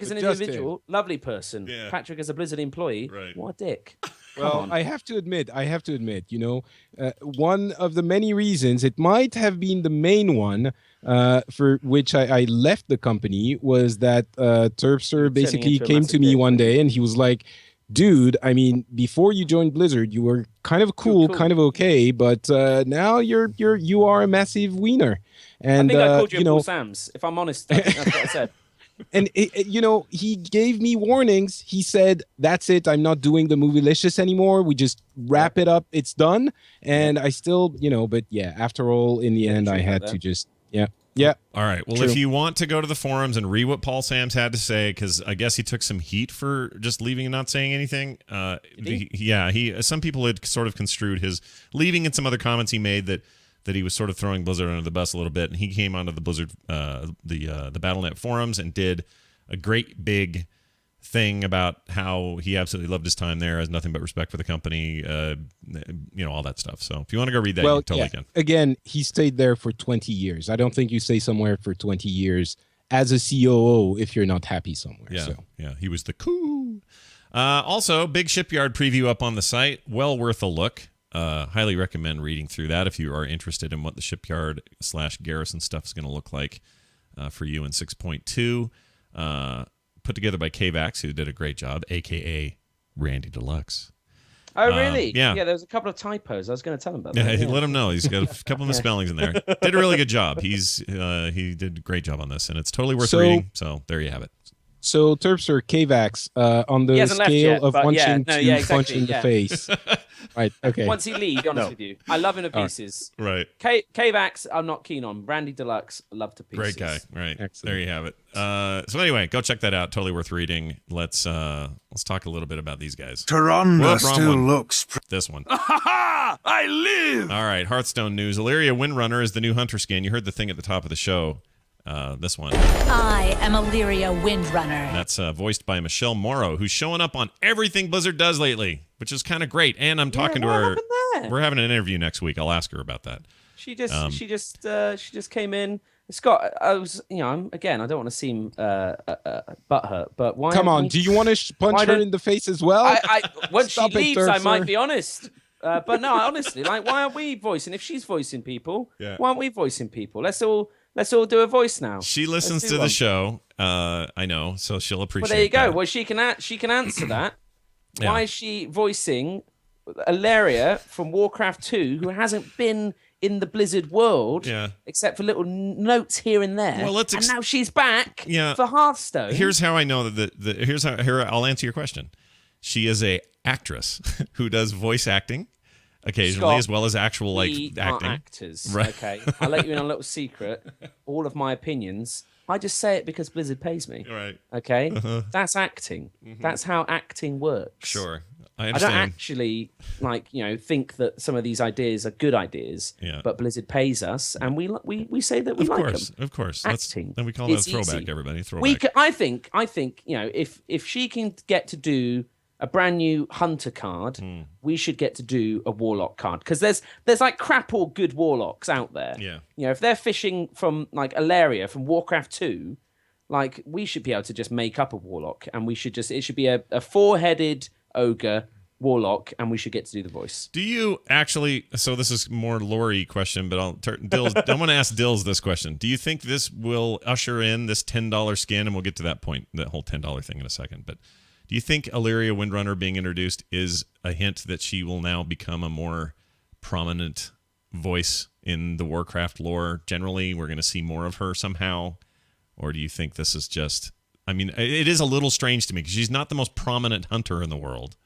is an Just him. individual, lovely person. Yeah. Patrick is a Blizzard employee. Right. What a dick. Come Well, on. I have to admit, one of the many reasons, it might have been the main one for which I left the company, was that Terpster basically into a came massive to me dick. one day and he was like, dude, I mean, before you joined Blizzard, you were kind of cool, cool. kind of okay, but now you are a massive wiener. And I think I called you, you Paul know, Sams. If I'm honest, I think that's what I said. and he gave me warnings. He said, "That's it. I'm not doing the Movielicious anymore. We just wrap it up. It's done." And I still, but yeah. After all, in the end, I true had about to that. just, yeah. All right. Well, True. if you want to go to the forums and read what Paul Sams had to say, because I guess he took some heat for just leaving and not saying anything. Some people had sort of construed his leaving and some other comments he made that he was sort of throwing Blizzard under the bus a little bit, and he came onto the Blizzard, the BattleNet forums and did a great big thing about how he absolutely loved his time there, has nothing but respect for the company, all that stuff. So if you want to go read that, you totally can. Again, he stayed there for 20 years. I don't think you stay somewhere for 20 years as a COO if you're not happy somewhere. Yeah, So. yeah, he was the cool. Also, big Shipyard preview up on the site. Well worth a look. Highly recommend reading through that if you are interested in what the Shipyard / Garrison stuff is going to look like for you in 6.2. Put together by KVax, who did a great job, a.k.a. Randy Deluxe. Oh, really? yeah. Yeah, there was a couple of typos. I was going to tell him about Yeah, that. let him know. He's got a couple of misspellings in there. Did a really good job. He did a great job on this, and it's totally worth reading. So there you have it. So Terpster, KVax, on He the hasn't left scale yet, of but punching yeah, no, to yeah, exactly, punch in the yeah. face. Right, okay. Once he leaves, be honest with you. I love him to pieces. Right. KVax, I'm not keen on. Randy Deluxe, love to pieces. Great guy. Right. Excellent. There you have it. So anyway, go check that out. Totally worth reading. Let's talk a little bit about these guys. Taronda Wrong still one. looks. This one. Ha! I live! All right. Hearthstone news. Illyria Windrunner is the new hunter skin. You heard the thing at the top of the show. This one. I am Illyria Windrunner. That's voiced by Michelle Morrow, who's showing up on everything Blizzard does lately, which is kind of great. And I'm talking to what her. happened there? We're having an interview next week. I'll ask her about that. She just came in. Scott, I was, I don't want to seem butthurt, but why? Come on, aren't do we- you want to punch why her don't- in the face as well? Once she Stop it, leaves, I Terpster. might be honest. But no, honestly, why aren't we voicing? If she's voicing people, Yeah. why aren't we voicing people? Let's all do a voice now. She listens do to the one. show. I know, so she'll appreciate. Well, there you go. that. Well, she can answer that. Yeah. Why is she voicing Illyria from Warcraft 2, who hasn't been in the Blizzard world, Yeah. except for little notes here and there? Well, let's and now she's back Yeah. for Hearthstone. Here's how I know that here I'll answer your question. She is a actress who does voice acting occasionally, Scott, as well as actual we are acting. actors. Right. Okay, I'll let you in on a little secret. All of my opinions, I just say it because Blizzard pays me. Right. Okay, that's acting. That's how acting works. Sure. I I don't understand. actually think that some of these ideas are good ideas. Yeah. But Blizzard pays us, and we say that we like them. Of course. Acting. Then we call that a It's throwback, easy. everybody. Throwback. I think if she can get to do a brand new hunter card, we should get to do a warlock card, because there's like crap or good warlocks out there. Yeah. If they're fishing from like Alaria from Warcraft 2, like we should be able to just make up a warlock, and it should be a 4-headed ogre warlock, and we should get to do the voice. Do you actually? So this is more Lori question, but Dills. I want to ask Dills this question. Do you think this will usher in this $10 skin, and we'll get to that point, that whole $10 thing in a second. But do you think Illyria Windrunner being introduced is a hint that she will now become a more prominent voice in the Warcraft lore? Generally, we're going to see more of her somehow, or do you think this is just? I mean, it is a little strange to me because she's not the most prominent hunter in the world.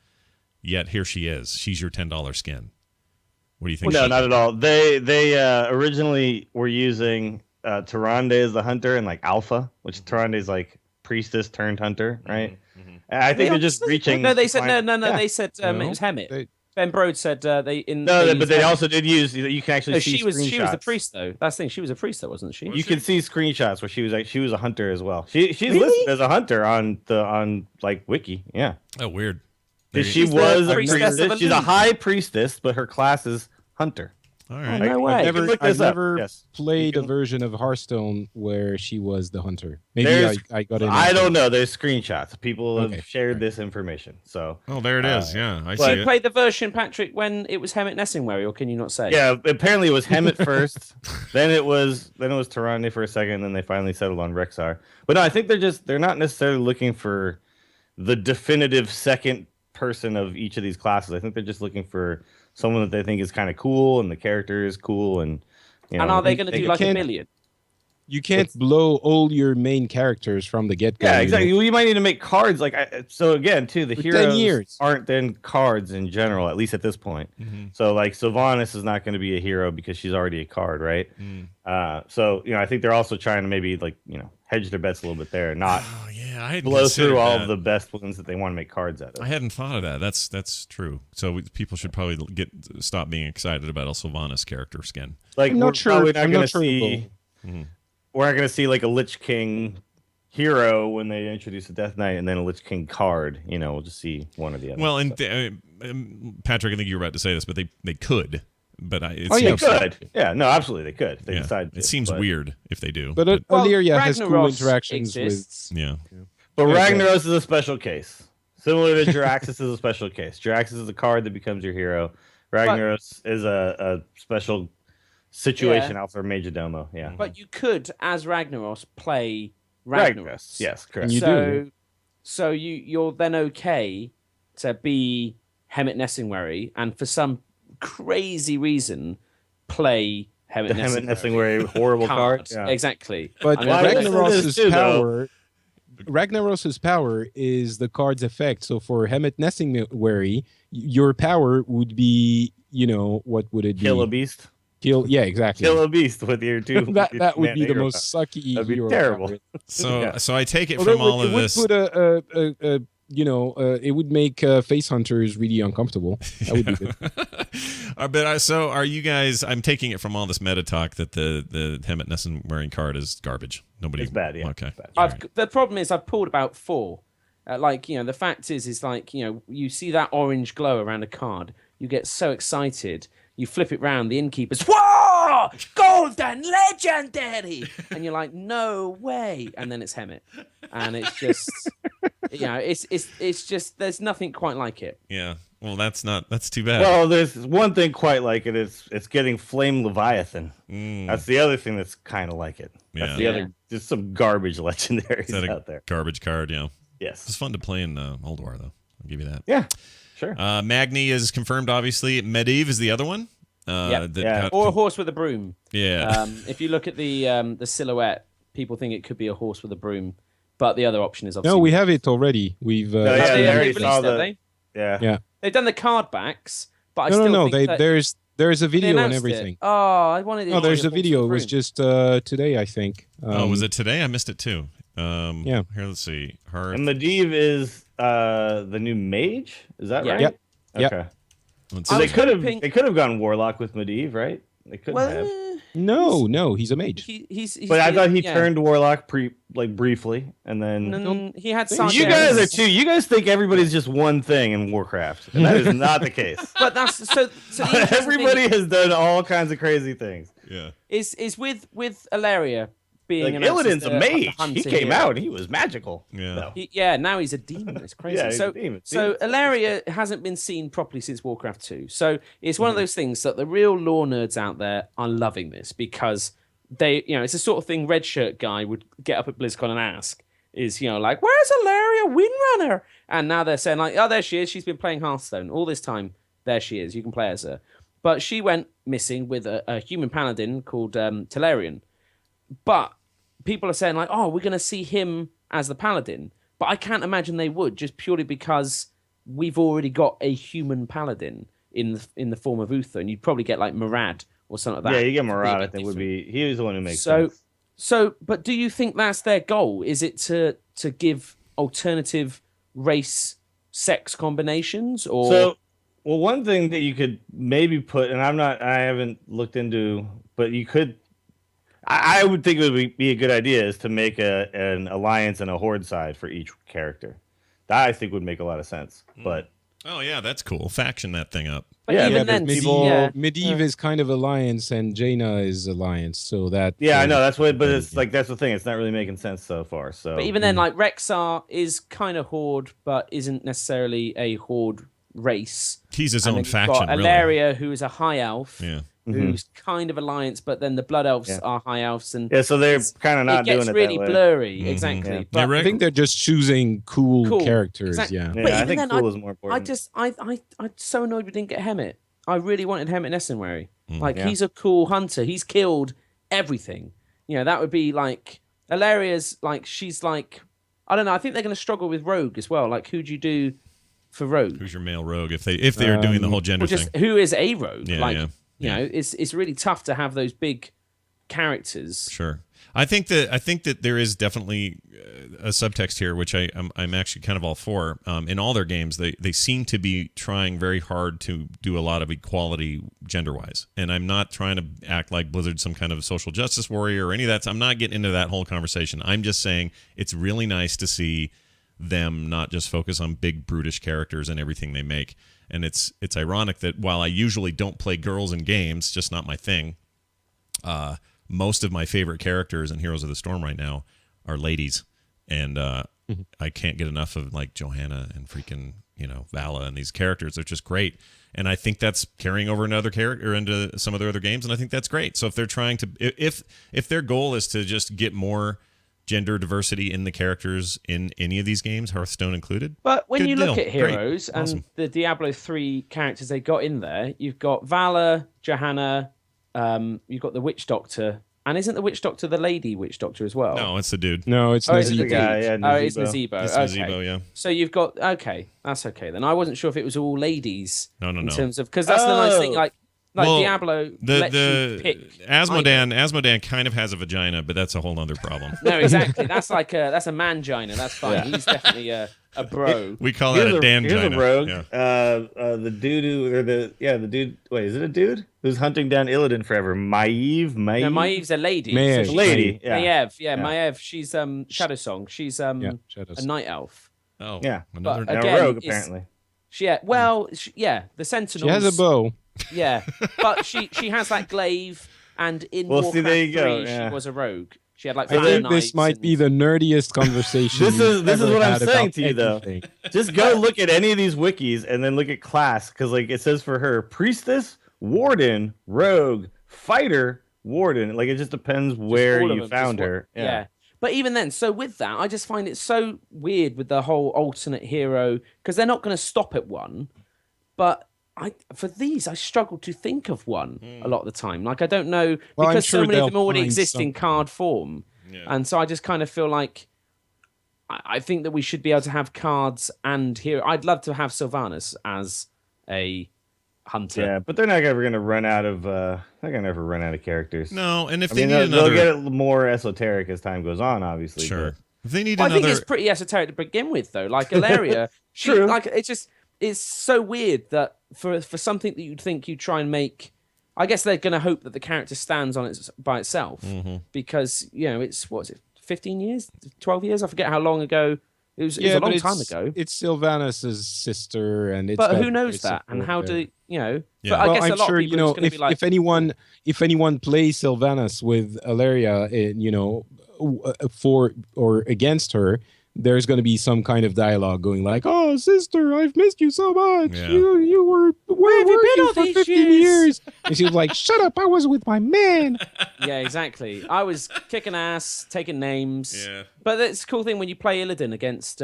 Yet here she is. She's your $10 skin. What do you think? No, not at all. They originally were using Tyrande as the hunter and like Alpha, which Tyrande is like priestess turned hunter, right? And I think they're just reaching. No, they said no. Yeah. They said it was Hemet. They- Ben Brode said they in. No, used but they Hemet. also did use. You can actually No, see. she was the screenshots. priest though. That's the thing. She was a priest though, wasn't she? You can see screenshots where she was a hunter as well. She's Really? listed as a hunter on like Wiki. Yeah. Oh, weird. She She's the was a priestess of priestess. She's a Elune. high priestess, but her class is hunter. All Oh, right. no way. You can look I've this up. never Yes. played You a can- version of Hearthstone where she was the hunter. Maybe There's- I got in. I don't know. There's screenshots. People have Okay. shared this information. So Oh, there it is. Yeah, I but- see You it. played the version, Patrick, when it was Hemet Nessingwary, or can you not say? yeah, apparently it was Hemet first. then it was Tyrande for a second, and then they finally settled on Rexar. But no, I think they're not necessarily looking for the definitive second person of each of these classes. I think they're just looking for someone that they think is kind of cool and the character is cool and you know. And are they going to do like a can't- million? You can't blow all your main characters from the get go. Yeah, exactly. Well, you might need to make cards like so again too. The For 10 heroes years. aren't then cards in general, at least at this point. So like Sylvanas is not going to be a hero because she's already a card, right? So I think they're also trying to maybe like hedge their bets a little bit there, and not Oh, yeah, I hadn't blow considered through all that. of the best ones that they want to make cards out I of. hadn't thought of that. That's true. So people should probably stop being excited about El Sylvanas character skin. Like I'm not we're sure- probably not I'm going not to sure it see. We're not going to see like a Lich King hero when they introduce a Death Knight and then a Lich King card. We'll just see one or the other. Well, and Patrick, I think you were about to say this, but they could. But it Oh, yeah, seems, they could. Yeah, no, absolutely they could. If they yeah, decide. To, it seems but- weird if they do. But Well, Illyria has cool Ragnaros interactions exists. yeah. But Okay. Ragnaros is a special case. Similar to Jiraxis is a special case. Jiraxis is a card that becomes your hero. Ragnaros is a special situation out for Major Domo. Yeah. But you could, as Ragnaros, play Ragnaros. Yes, correct. You do. So you're then okay to be Hemet Nessingwary, and for some crazy reason, play Hemet The Hemet Nessingwary Nessingwary horrible card. Yeah. Exactly. But I mean, Well, I think Ragnaros's this too, though. Ragnaros's power is the card's effect. So for Hemet Nessingwary, your power would be, what would it be? Kill a beast. Yeah, exactly. Kill a beast with your two. that would be the hero most sucky. That'd be hero terrible. power. So Yeah. so I take it Well, from all of it would this. put it would make face hunters really uncomfortable. That would be good. So are you guys? I'm taking it from all this meta talk that the Hemet Nessen wearing card is garbage. Nobody. It's bad, yeah. Okay. It's bad. All right. The problem is I've pulled about 4. The fact is like, you see that orange glow around a card, you get so excited, you flip it round, the innkeeper's, whoa, golden legendary, and you're like, no way, and then it's Hemet, and it's just, it's just, there's nothing quite like it. Yeah. Well, that's too bad. Well, there's one thing quite like it. It's getting Flame Leviathan. That's the other thing that's kind of like it. That's Yeah. the Yeah. other. There's some garbage legendaries Is that out there. garbage card? Yeah. It's Yes. fun to play in Old War, though. I'll give you that. Yeah. Sure. Magni is confirmed, obviously. Medivh is the other one. Yeah. Yeah. Or a horse with a broom. Yeah. If you look at the silhouette, people think it could be a horse with a broom, but the other option is obviously. No, we have it already. We've No, Have yeah, they, they have already they saw released it, have the- they? Yeah. yeah. They've done the card backs, but I No, still no. think that There's a they video and announced everything. It. Oh, I wanted it. No, to be there's a horse video. It with was broom. just today, I think. Was it today? I missed it too. Yeah. Here, let's see. Hearth. And Medivh is the new mage. Is that Yeah. right? Yep. Yep. Okay. Let's So see. they could have gone Warlock with Medivh, right? They could have. No, he's a mage. He's But I thought he yeah. turned Warlock briefly, and then He had you guys are too. You guys think everybody's just one thing in Warcraft, and that is not the case. But that's so. The interesting Everybody thing has done all kinds of crazy things. Yeah. is with Ilaria being Like announced as Illidan's a the mage. hunter He came hero. out and he was magical. Yeah. Yeah, now he's a demon. It's crazy. Yeah, he's so, a demon. so Demons. Ilaria hasn't been seen properly since Warcraft 2. So it's Mm-hmm. one of those things that the real lore nerds out there are loving this because they, it's the sort of thing Red Shirt guy would get up at BlizzCon and ask is, like, where's Ilaria Windrunner? And now they're saying like, oh, there she is. She's been playing Hearthstone all this time. There she is. You can play as her. But she went missing with a human paladin called Telerian. But people are saying like, oh, we're going to see him as the paladin. But I can't imagine they would, just purely because we've already got a human paladin in the form of Uther, and you'd probably get like Murad or something like that. Yeah, you get to be a Murad. I bit think would different. be. He was the one who makes sense. But do you think that's their goal? Is it to give alternative race sex combinations, or Well, one thing that you could maybe put, and I haven't looked into, but you could. I would think it would be a good idea is to make an alliance and a horde side for each character. That I think would make a lot of sense. But Oh yeah, that's cool. Faction that thing up. but yeah, even Yeah, then, but Medivh is kind of alliance and Jaina is alliance, so that yeah, I know that's what. But it's like that's the thing. It's not really making sense so far. So, But even then, like Rexar is kind of horde, but isn't necessarily a horde race. He's his And own then you've faction, got really. Ilaria, who is a high elf, Yeah. who's kind of alliance, but then the blood elves Yeah. are high elves, and yeah, so they're kind of not it gets doing it really that way. blurry. Exactly. Yeah. But, I think they're just choosing cool characters. Exactly. Yeah. Yeah, But I even think then, cool is more important. I'm so annoyed we didn't get Hemet. I really wanted Hemet Nessenwary. Like Yeah. he's a cool hunter. He's killed everything. That would be like Ilaria's. Like she's like, I don't know. I think they're going to struggle with Rogue as well. Like who'd you do for Rogue? Who's your male rogue? If they are doing the whole gender Or just thing. who is a Rogue? Yeah, like yeah. it's really tough to have those big characters. Sure. I think that there is definitely a subtext here, which I'm actually kind of all for. In all their games, they seem to be trying very hard to do a lot of equality gender-wise. And I'm not trying to act like Blizzard's some kind of social justice warrior or any of that. I'm not getting into that whole conversation. I'm just saying it's really nice to see them not just focus on big brutish characters and everything they make. And it's ironic that while I usually don't play girls in games, just not my thing. Most of my favorite characters in Heroes of the Storm right now are ladies, and I can't get enough of like Johanna and freaking Vala and these characters. They're just great, and I think that's carrying over into other character into some of their other games, and I think that's great. So if they're trying to, if their goal is to just get more gender diversity in the characters in any of these games, Hearthstone included. But when good you look deal. at Heroes Great. Awesome. and the Diablo 3 characters they got in there, you've got Vala, Johanna, you've got the Witch Doctor, and isn't the Witch Doctor the lady Witch Doctor as well? No, it's the dude. No, it's Oh, is it Nazib. the the guy, dude? yeah, Oh, it's Nazebo. Nazebo. It's Okay. Nazebo, yeah. So you've got that's okay then. I wasn't sure if it was all ladies. No. In terms of because that's the nice thing. Like Well, Diablo lets you pick. Asmodan kind of has a vagina, but that's a whole other problem. No, exactly. That's like that's a mangina. That's fine. He's definitely a bro. We call that a Here's a dangina. rogue. Yeah. The dude or the dude. Wait, is it a dude who's hunting down Illidan forever? Maiev. No, Maeve's a lady. Maev. she's- Lady. Yeah. Maev, Yeah. Maev. She's Shadow Song. She's Shadows. a night elf. Oh, Yeah. another. But, Now Again, rogue it's- apparently. The Sentinels. She has a bow. Yeah, but she has that glaive, and in Well, see, Warcraft there you go, 3, yeah. she was a rogue. She had like I fire think knives this might and- be the nerdiest conversation. This is we've ever what I'm had saying about to you, though. anything. Just go look at any of these wikis and then look at class because like it says for her priestess, warden, rogue, fighter, warden. Like it just depends where all of you them, found just her. Yeah. But even then, so with that, I just find it so weird with the whole alternate hero because they're not going to stop at one. But for these, I struggle to think of one a lot of the time. Like I don't know Well, I'm because so sure many of they'll them already find exist in something. card form, and so I just kind of feel like I think that we should be able to have cards and hero. I'd love to have Sylvanas as a hunter. Yeah, but they're not ever gonna run out of. They're gonna never run out of characters. No, and if I they mean need they'll another, get it more esoteric as time goes on. Obviously, sure. but- If they need Well, I think another, it's pretty esoteric to begin with, though. Like Ilaria, True. like it's just it's so weird that for something that you'd think you'd try and make, I guess they're going to hope that the character stands on it by itself because it's what is it, 15 years, 12 years? I forget how long ago. It was a long time ago. It's Sylvanas' sister, and it's. But who knows that? And how do Yeah. But I guess I'm a lot sure of people be like, if anyone plays Sylvanas with Alleria, for or against her, there's going to be some kind of dialogue going like, "Oh, sister, I've missed you so much. Yeah. You were where have you were been you all for these 15 years?" years?" And she was like, "Shut up! I was with my man." Yeah, exactly. I was kicking ass, taking names. Yeah. But it's a cool thing when you play Illidan against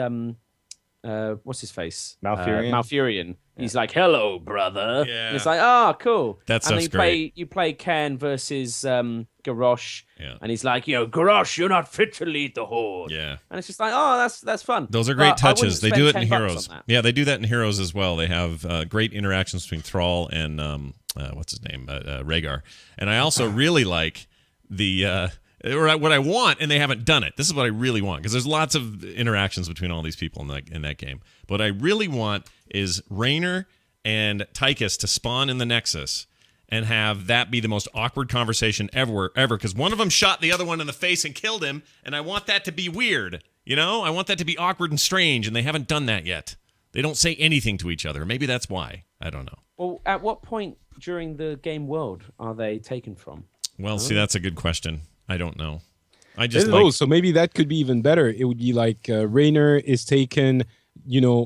what's his face? Malfurion? Malfurion. He's like, "Hello, brother." Yeah. And it's like, "Oh, cool." That and then stuff's great. you play Cairn versus Garrosh. Yeah. And he's like, Garrosh, you're not fit to lead the Horde. Yeah. And it's just like, oh, that's fun. Those are great But I wouldn't touches. They spend do it in $10 on Heroes. that. Yeah, they do that in Heroes as well. They have great interactions between Thrall and what's his name, Rhaegar. And I also really like the or what I want, and they haven't done it. This is what I really want because there's lots of interactions between all these people in that game. But what I really want is Raynor and Tychus to spawn in the Nexus and have that be the most awkward conversation ever, because one of them shot the other one in the face and killed him, and I want that to be weird. I want that to be awkward and strange, and they haven't done that yet. They don't say anything to each other. Maybe that's why. I don't know. Well, at what point during the game world are they taken from? Well, see, that's a good question. I don't know. I just so maybe that could be even better. It would be like Raynor is taken,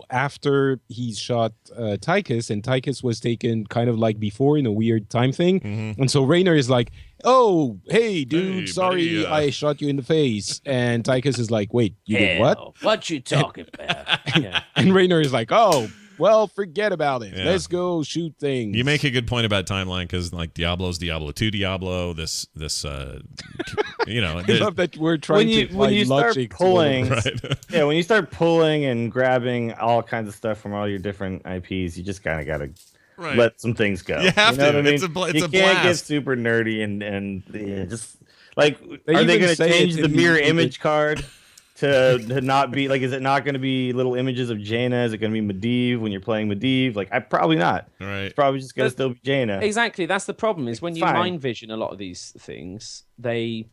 after he's shot Tychus, and Tychus was taken kind of like before in a weird time thing. Mm-hmm. And so Raynor is like, "Oh, hey, dude, Hey, sorry buddy, I shot you in the face." And Tychus is like, "Wait, you did what?" What you talking about? Yeah. And Raynor is like, "Oh, well, forget about it. Yeah. Let's go shoot things." You make a good point about timeline because like Diablo's Diablo 2 Diablo, this I love that we're trying to when you find start logic to pulling, Right. yeah, when you start pulling and grabbing all kinds of stuff from all your different IPs, you just kind of gotta Right. let some things go. You have know to. what I mean? It's a you can't get blast. super nerdy and just like, They are they even going to say it change the in mirror the- image card to not be like? Is it not going to be little images of Jaina? Is it going to be Medivh when you're playing Medivh? Like, probably not. Right. It's probably just going to still be Jaina. Exactly. That's the problem. Is when you Fine. mind vision a lot of these things, they're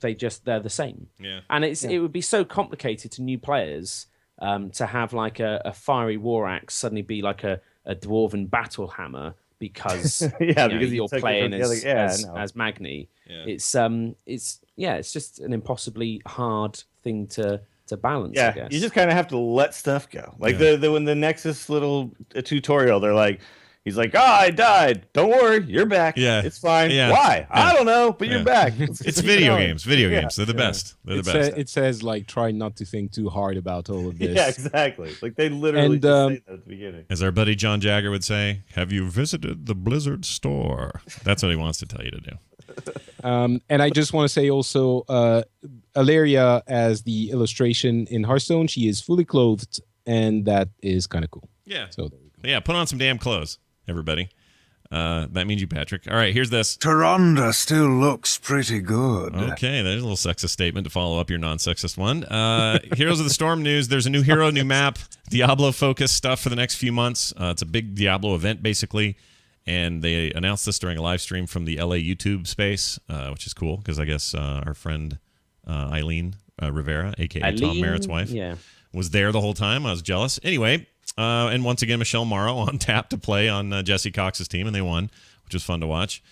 the same. Yeah. And it would be so complicated to new players to have like a fiery war axe suddenly be like a dwarven battle hammer because because you're took it playing from the other- as Magni. Yeah. It's just an impossibly hard thing to balance. I Yeah, guess. you just kind of have to let stuff go. Like Yeah. when the Nexus little tutorial, they're like, he's like, "Oh, I died. Don't worry, you're back. Yeah. It's fine. Yeah. Why? Yeah. I don't know, but you're Yeah. back." It's video games. Video games. They're the best. They're the best. It says like, try not to think too hard about all of this. Yeah, exactly. Like they literally And, just say that at the beginning. As our buddy John Jagger would say, "Have you visited the Blizzard store?" That's what he wants to tell you to do. And I just want to say also, Alleria as the illustration in Hearthstone, she is fully clothed, and that is kind of cool. Yeah. So there we go. Yeah, put on some damn clothes, everybody. That means you, Patrick. All right, here's this. Taronda still looks pretty good. Okay, there's a little sexist statement to follow up your non-sexist one. Heroes of the Storm news. There's a new hero, new map, Diablo-focused stuff for the next few months. It's a big Diablo event, basically. And they announced this during a live stream from the LA YouTube space, which is cool because I guess our friend Eileen Rivera, a.k.a. Tom Merritt's wife, was there the whole time. I was jealous. Anyway, and once again, Michelle Morrow on tap to play on Jesse Cox's team, and they won, which was fun to watch.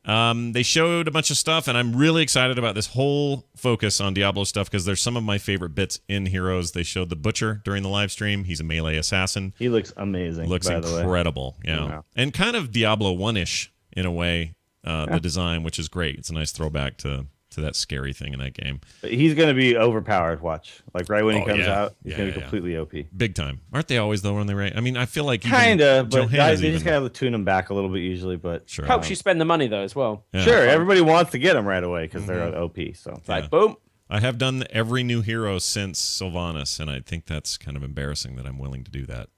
They showed a bunch of stuff, and I'm really excited about this whole focus on Diablo stuff because there's some of my favorite bits in Heroes. They showed the Butcher during the live stream. He's a melee assassin. He looks amazing. Looks by the way. incredible, yeah. Yeah. And kind of Diablo 1-ish in a way, the design, which is great. It's a nice throwback to that scary thing in that game. But he's going to be overpowered. Watch, like right when he comes yeah. out, he's going to be completely OP. Big time. Aren't they always, though, when they rate? I mean, I feel like Kind of, but Johanna's they even, just kind of tune him back a little bit usually. But sure. Helps you spend the money though as well. Yeah. sure, everybody wants to get him right away because they're OP. So It's like boom. I have done every new hero since Sylvanas, and I think that's kind of embarrassing that I'm willing to do that.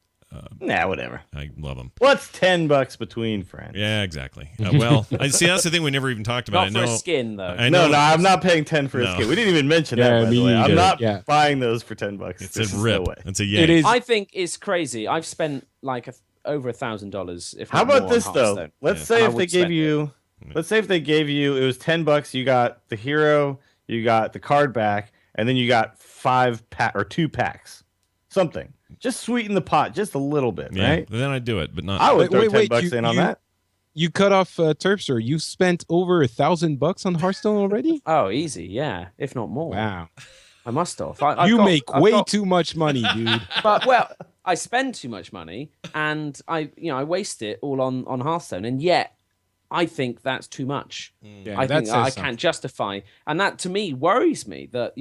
Nah, whatever. I love them. What's $10 between friends? Yeah, exactly. Well, I see. That's the thing we never even talked about. Not for a skin, though. No, I'm not paying 10 for a skin. We didn't even mention that. By me the way, I'm either. not buying those for $10. It's There's a rip. No way. It's a yay. It is. I think it's crazy. I've spent like over $1,000. If How not more about this on though? Hearthstone. Let's And say I if they would gave spend you, let's say if they gave you, it was $10. You got the hero, you got the card back, and then you got 2 packs, something. Just sweeten the pot just a little bit, Yeah, right? then I'd do it, but not. I would throw Wait, $10 in on that. You cut off Terpster. You spent over $1,000 on Hearthstone already? Oh, easy, yeah, if not more. Wow. I must have. You make way too much money, dude. But well, I spend too much money, and I waste it all on Hearthstone, and yet I think that's too much. Yeah, I that think says I something. can't justify, and that to me worries me that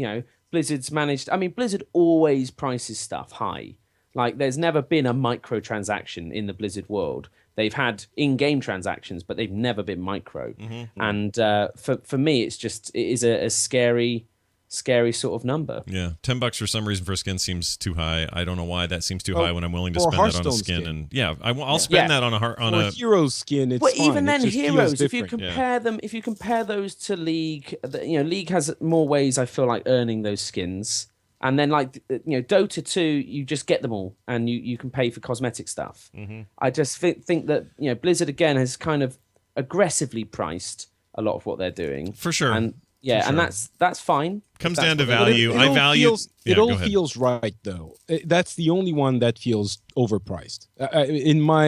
Blizzard's managed. I mean, Blizzard always prices stuff high. Like, there's never been a microtransaction in the Blizzard world. They've had in-game transactions, but they've never been micro. And for me, it is a scary sort of number. Yeah, $10 for some reason for a skin seems too high. I don't know why that seems too high when I'm willing to for a spend that on a Hearthstone skin. skin. And yeah, I'll spend that on a hero skin, it's But fine. even It then, just feels heroes. If you different. compare them, if you compare those to League, League has more ways. I feel like earning those skins, and then like Dota 2, you just get them all, and you can pay for cosmetic stuff. I just think that Blizzard again has kind of aggressively priced a lot of what they're doing For sure. and and that's fine. Comes That's down to what they're value. doing. I value. It Yeah, all go ahead. feels right, though. That's the only one that feels overpriced. In my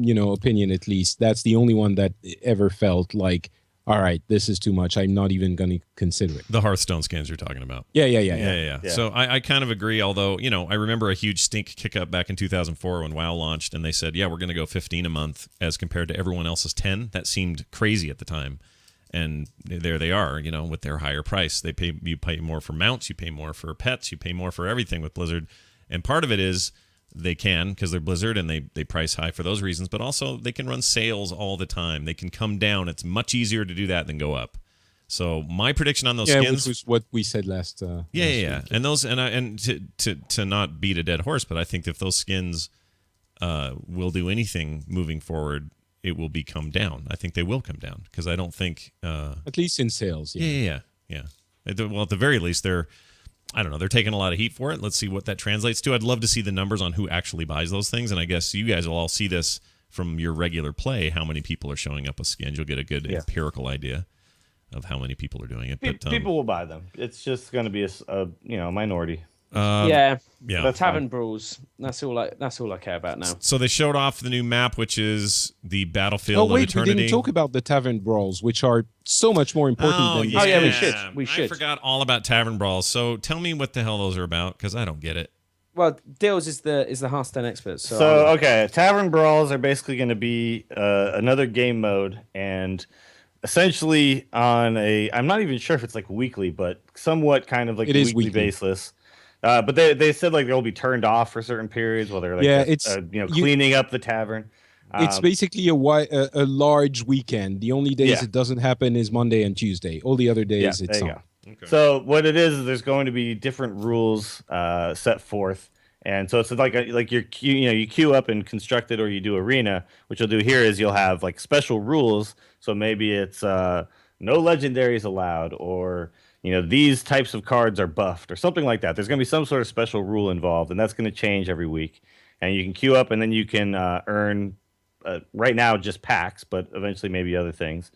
opinion, at least, that's the only one that ever felt like, all right, this is too much. I'm not even going to consider it. The Hearthstone skins you're talking about. Yeah. So I kind of agree, although, I remember a huge stink kick up back in 2004 when WoW launched, and they said, yeah, we're going to go 15 a month as compared to everyone else's 10. That seemed crazy at the time. And there they are, with their higher price. You pay more for mounts, you pay more for pets, you pay more for everything with Blizzard. And part of it is they can, because they're Blizzard and they price high for those reasons, but also they can run sales all the time. They can come down. It's much easier to do that than go up. So my prediction on those skins, which was what we said last. yeah. And those, and to not beat a dead horse, but I think if those skins will do anything moving forward, it will come down. I think they will come down because I don't think At least in sales. yeah. Well, at the very least, they're taking a lot of heat for it. Let's see what that translates to. I'd love to see the numbers on who actually buys those things, and I guess you guys will all see this from your regular play. How many people are showing up with skins? You'll get a good empirical idea of how many people are doing it. But People will buy them. It's just going to be a minority. yeah. Tavern Brawls. That's all I care about now. So they showed off the new map, which is the Battlefield Oh of wait, we Eternity. didn't talk about the tavern brawls, which are so much more important than. yeah, we should. We I should. forgot all about Tavern Brawls. So tell me what the hell those are about, because I don't get it. Well, Dills is the Hearthstone expert. So Okay, Tavern Brawls are basically going to be another game mode, and essentially on I'm not even sure if it's like weekly, but somewhat kind of like It is weekly weekly. basis. But they said like they'll be turned off for certain periods while they're like cleaning up the tavern. It's basically a large weekend. The only days it doesn't happen is Monday and Tuesday. All the other days it's there you on. go. Okay. So what it is there's going to be different rules set forth, and so it's like you queue up and construct it, or you do arena. What you'll do here is you'll have like special rules. So maybe it's no legendaries allowed, or these types of cards are buffed or something like that. There's going to be some sort of special rule involved, and that's going to change every week. And you can queue up, and then you can earn, right now, just packs, but eventually maybe other things,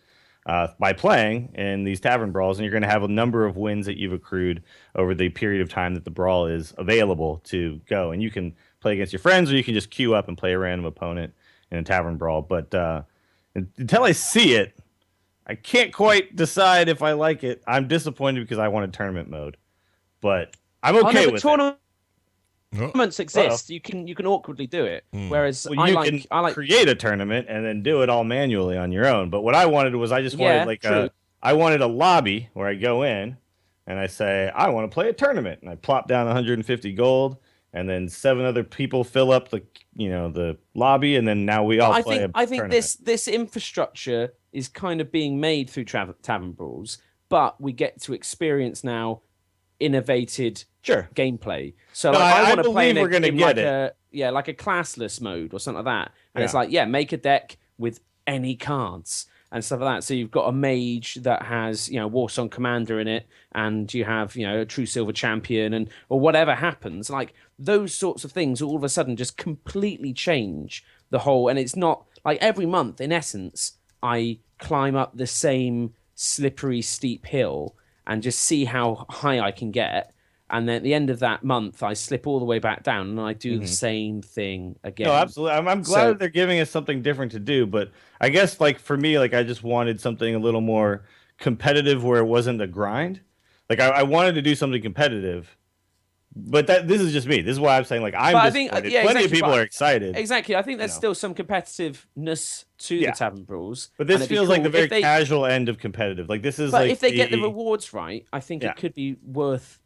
by playing in these Tavern Brawls. And you're going to have a number of wins that you've accrued over the period of time that the brawl is available to go. And you can play against your friends, or you can just queue up and play a random opponent in a Tavern Brawl. But until I see it, I can't quite decide if I like it. I'm disappointed because I wanted tournament mode, but I'm okay with it. Tournaments exist. You can awkwardly do it. Whereas I like create a tournament and then do it all manually on your own. But what I wanted was I wanted a lobby where I go in and I say I want to play a tournament, and I plop down 150 gold, and then 7 other people fill up the lobby, and then now we all play. I think this infrastructure is kind of being made through Tavern Brawls, but we get to experience now innovated gameplay. So I want to play in a game like a classless mode or something like that. And it's Yeah. like, make a deck with any cards and stuff like that. So you've got a mage that has, Warsong Commander in it, and you have, a True Silver Champion, and or whatever happens. Like those sorts of things all of a sudden just completely change the whole. And it's not like every month, in essence, I climb up the same slippery, steep hill and just see how high I can get. And then at the end of that month, I slip all the way back down, and I do the same thing again. No, absolutely. I'm glad that they're giving us something different to do, but I guess like for me, like I just wanted something a little more competitive where it wasn't a grind. Like I wanted to do something competitive, but this is just me. This is why I'm saying like I'm disappointed. Plenty of people are excited. Exactly. I think there's still some competitiveness to the Tavern Brawls. But this feels like the very casual end of competitive. Like this is But like if they get the rewards right, I think it could be worth,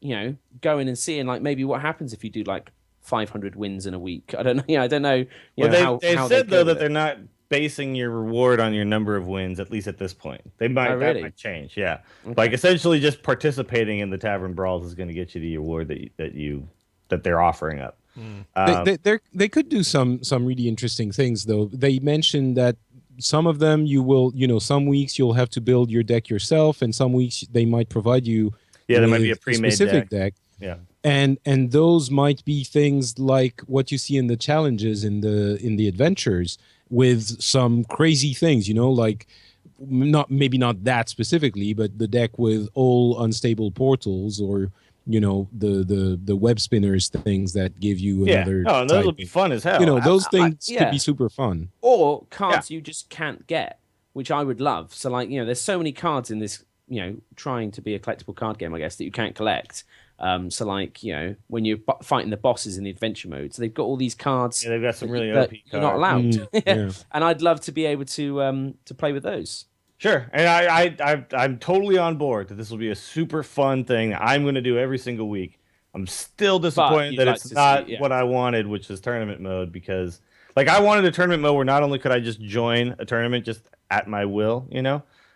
going and seeing like maybe what happens if you do like 500 wins in a week. I don't know. I don't know. They said though that they're not basing your reward on your number of wins, at least at this point. They might that might change. Yeah. Okay. Like essentially just participating in the Tavern Brawls is going to get you the award that they're offering up. They could do some really interesting things though. They mentioned that some of them you will, some weeks you'll have to build your deck yourself, and some weeks they might provide you there might be a pre-made specific deck. Yeah. And those might be things like what you see in the challenges in the adventures, with some crazy things, like maybe not that specifically, but the deck with all unstable portals, or the web spinners things that give you another. Oh, and those will be fun as hell. Those things could be super fun. Or cards you just can't get, which I would love. So like, there's so many cards in this, trying to be a collectible card game, I guess, that you can't collect. So like, when you're fighting the bosses in the adventure mode, so they've got all these cards. Yeah, they've got some really OP cards. You're not allowed. And I'd love to be able to play with those. Sure, and I'm totally on board that this will be a super fun thing that I'm going to do every single week. I'm still disappointed that it's not what I wanted, which is tournament mode, because like I wanted a tournament mode where not only could I just join a tournament just at my will,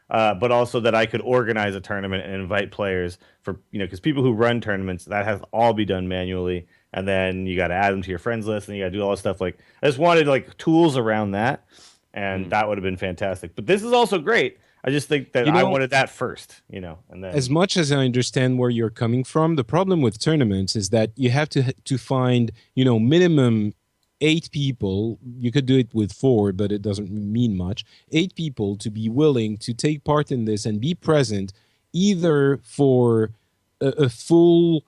but also that I could organize a tournament and invite players for, because people who run tournaments, that has all be done manually. And then you got to add them to your friends list, and you got to do all this stuff. Like I just wanted like tools around that, and that would have been fantastic. But this is also great. I just think that I wanted that first, and then as much as I understand where you're coming from, the problem with tournaments is that you have to find, minimum 8 people. You could do it with 4, but it doesn't mean much. 8 people to be willing to take part in this and be present, either for a full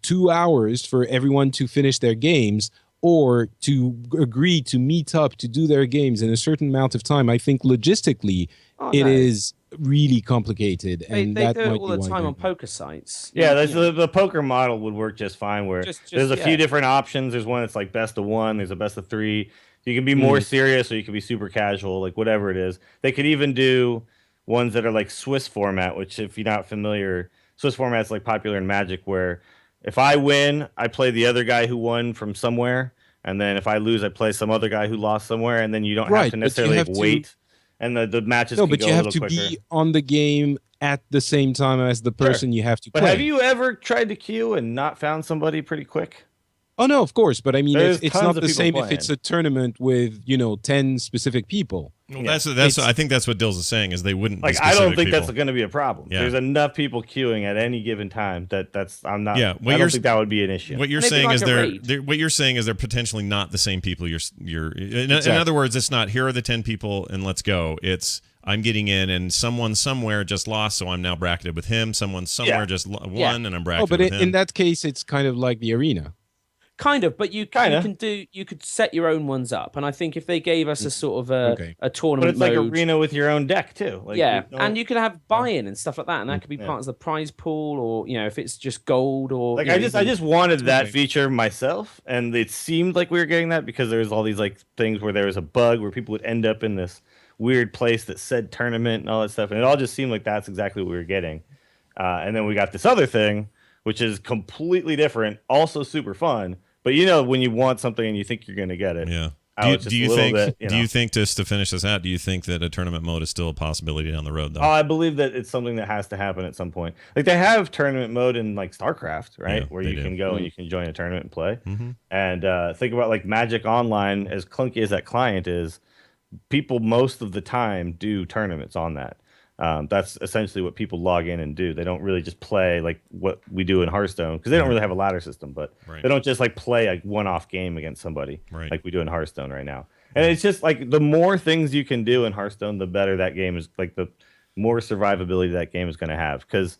2 hours for everyone to finish their games, or to agree to meet up to do their games in a certain amount of time. I think logistically it is really complicated, and they that do it might all be the why time on poker sites. Yeah, the poker model would work just fine. Where there's a few different options. There's one that's like best of 1. There's a best of 3. You can be more serious, or you can be super casual, like whatever it is. They could even do ones that are like Swiss format, which if you're not familiar, Swiss format's like popular in Magic, where if I win, I play the other guy who won from somewhere, and then if I lose, I play some other guy who lost somewhere, and then you don't have to necessarily wait. And the matches can go a little quicker. No, but you have to be on the game at the same time as the person you have to play. But have you ever tried to queue and not found somebody pretty quick? Oh, no, of course. But I mean, it's not the same if it's a tournament with, 10 specific people. Well, that's I think that's what Dills is saying, is they wouldn't like. I don't think that's going to be a problem. Yeah. There's enough people queuing at any given time I'm not. Yeah, I don't think that would be an issue. What you're saying is they're potentially not the same people. In other words, it's not here are the 10 people and let's go. It's I'm getting in, and someone somewhere just lost, so I'm now bracketed with him. Someone somewhere just won, and I'm bracketed with him. But in that case, it's kind of like the arena. Kind of, but you could set your own ones up, and I think if they gave us a sort of a tournament, but it's like arena with your own deck too. Like, and you could have buy-in and stuff like that, and that could be part of the prize pool, or if it's just gold, or like I just wanted that feature myself, and it seemed like we were getting that because there was all these like things where there was a bug where people would end up in this weird place that said tournament and all that stuff, and it all just seemed like that's exactly what we were getting. And then we got this other thing, which is completely different, also super fun. But when you want something and you think you're going to get it. Yeah. Do you think just to finish this out, do you think that a tournament mode is still a possibility down the road though? I believe that it's something that has to happen at some point. Like they have tournament mode in like StarCraft, right? Yeah, where they you do. can go and you can join a tournament and play. Mm-hmm. And think about like Magic Online, as clunky as that client is, people most of the time do tournaments on that. That's essentially what people log in and do. They don't really just play like what we do in Hearthstone because they don't really have a ladder system, but they don't just like play a one-off game against somebody like we do in Hearthstone right now. And it's just like the more things you can do in Hearthstone, the better that game is, like the more survivability that game is going to have. Because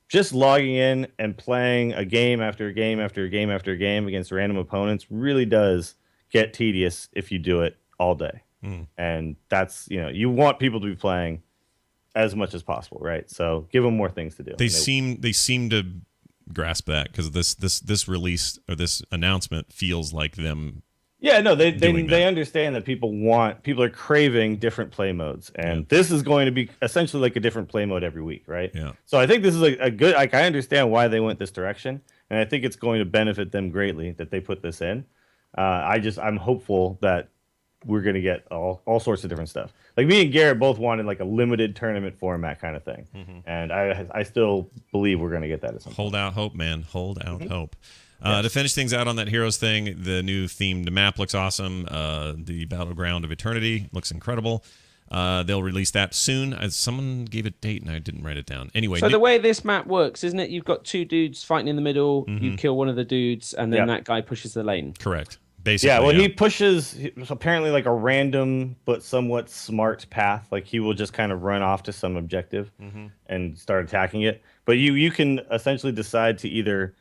just logging in and playing a game after a game after a game after a game against random opponents really does get tedious if you do it all day. And that's, you want people to be playing as much as possible, right? So give them more things to do. They seem to grasp that because this release or this announcement feels like them. Yeah, no, they understand that people are craving different play modes, and this is going to be essentially like a different play mode every week, right? Yeah. So I think this is a good. Like I understand why they went this direction, and I think it's going to benefit them greatly that they put this in. I'm hopeful that we're going to get all sorts of different stuff. Like me and Garrett both wanted like a limited tournament format kind of thing. And I still believe we're going to get that at some point. Hold out hope, man. Hold out hope. To finish things out on that Heroes thing, the new themed map looks awesome. The Battleground of Eternity looks incredible. They'll release that soon. Someone gave a date and I didn't write it down. Anyway. So the way this map works, isn't it? You've got two dudes fighting in the middle. You kill one of the dudes and then that guy pushes the lane. Correct. Basically, he pushes apparently like a random but somewhat smart path. Like he will just kind of run off to some objective and start attacking it. But you can essentially decide to either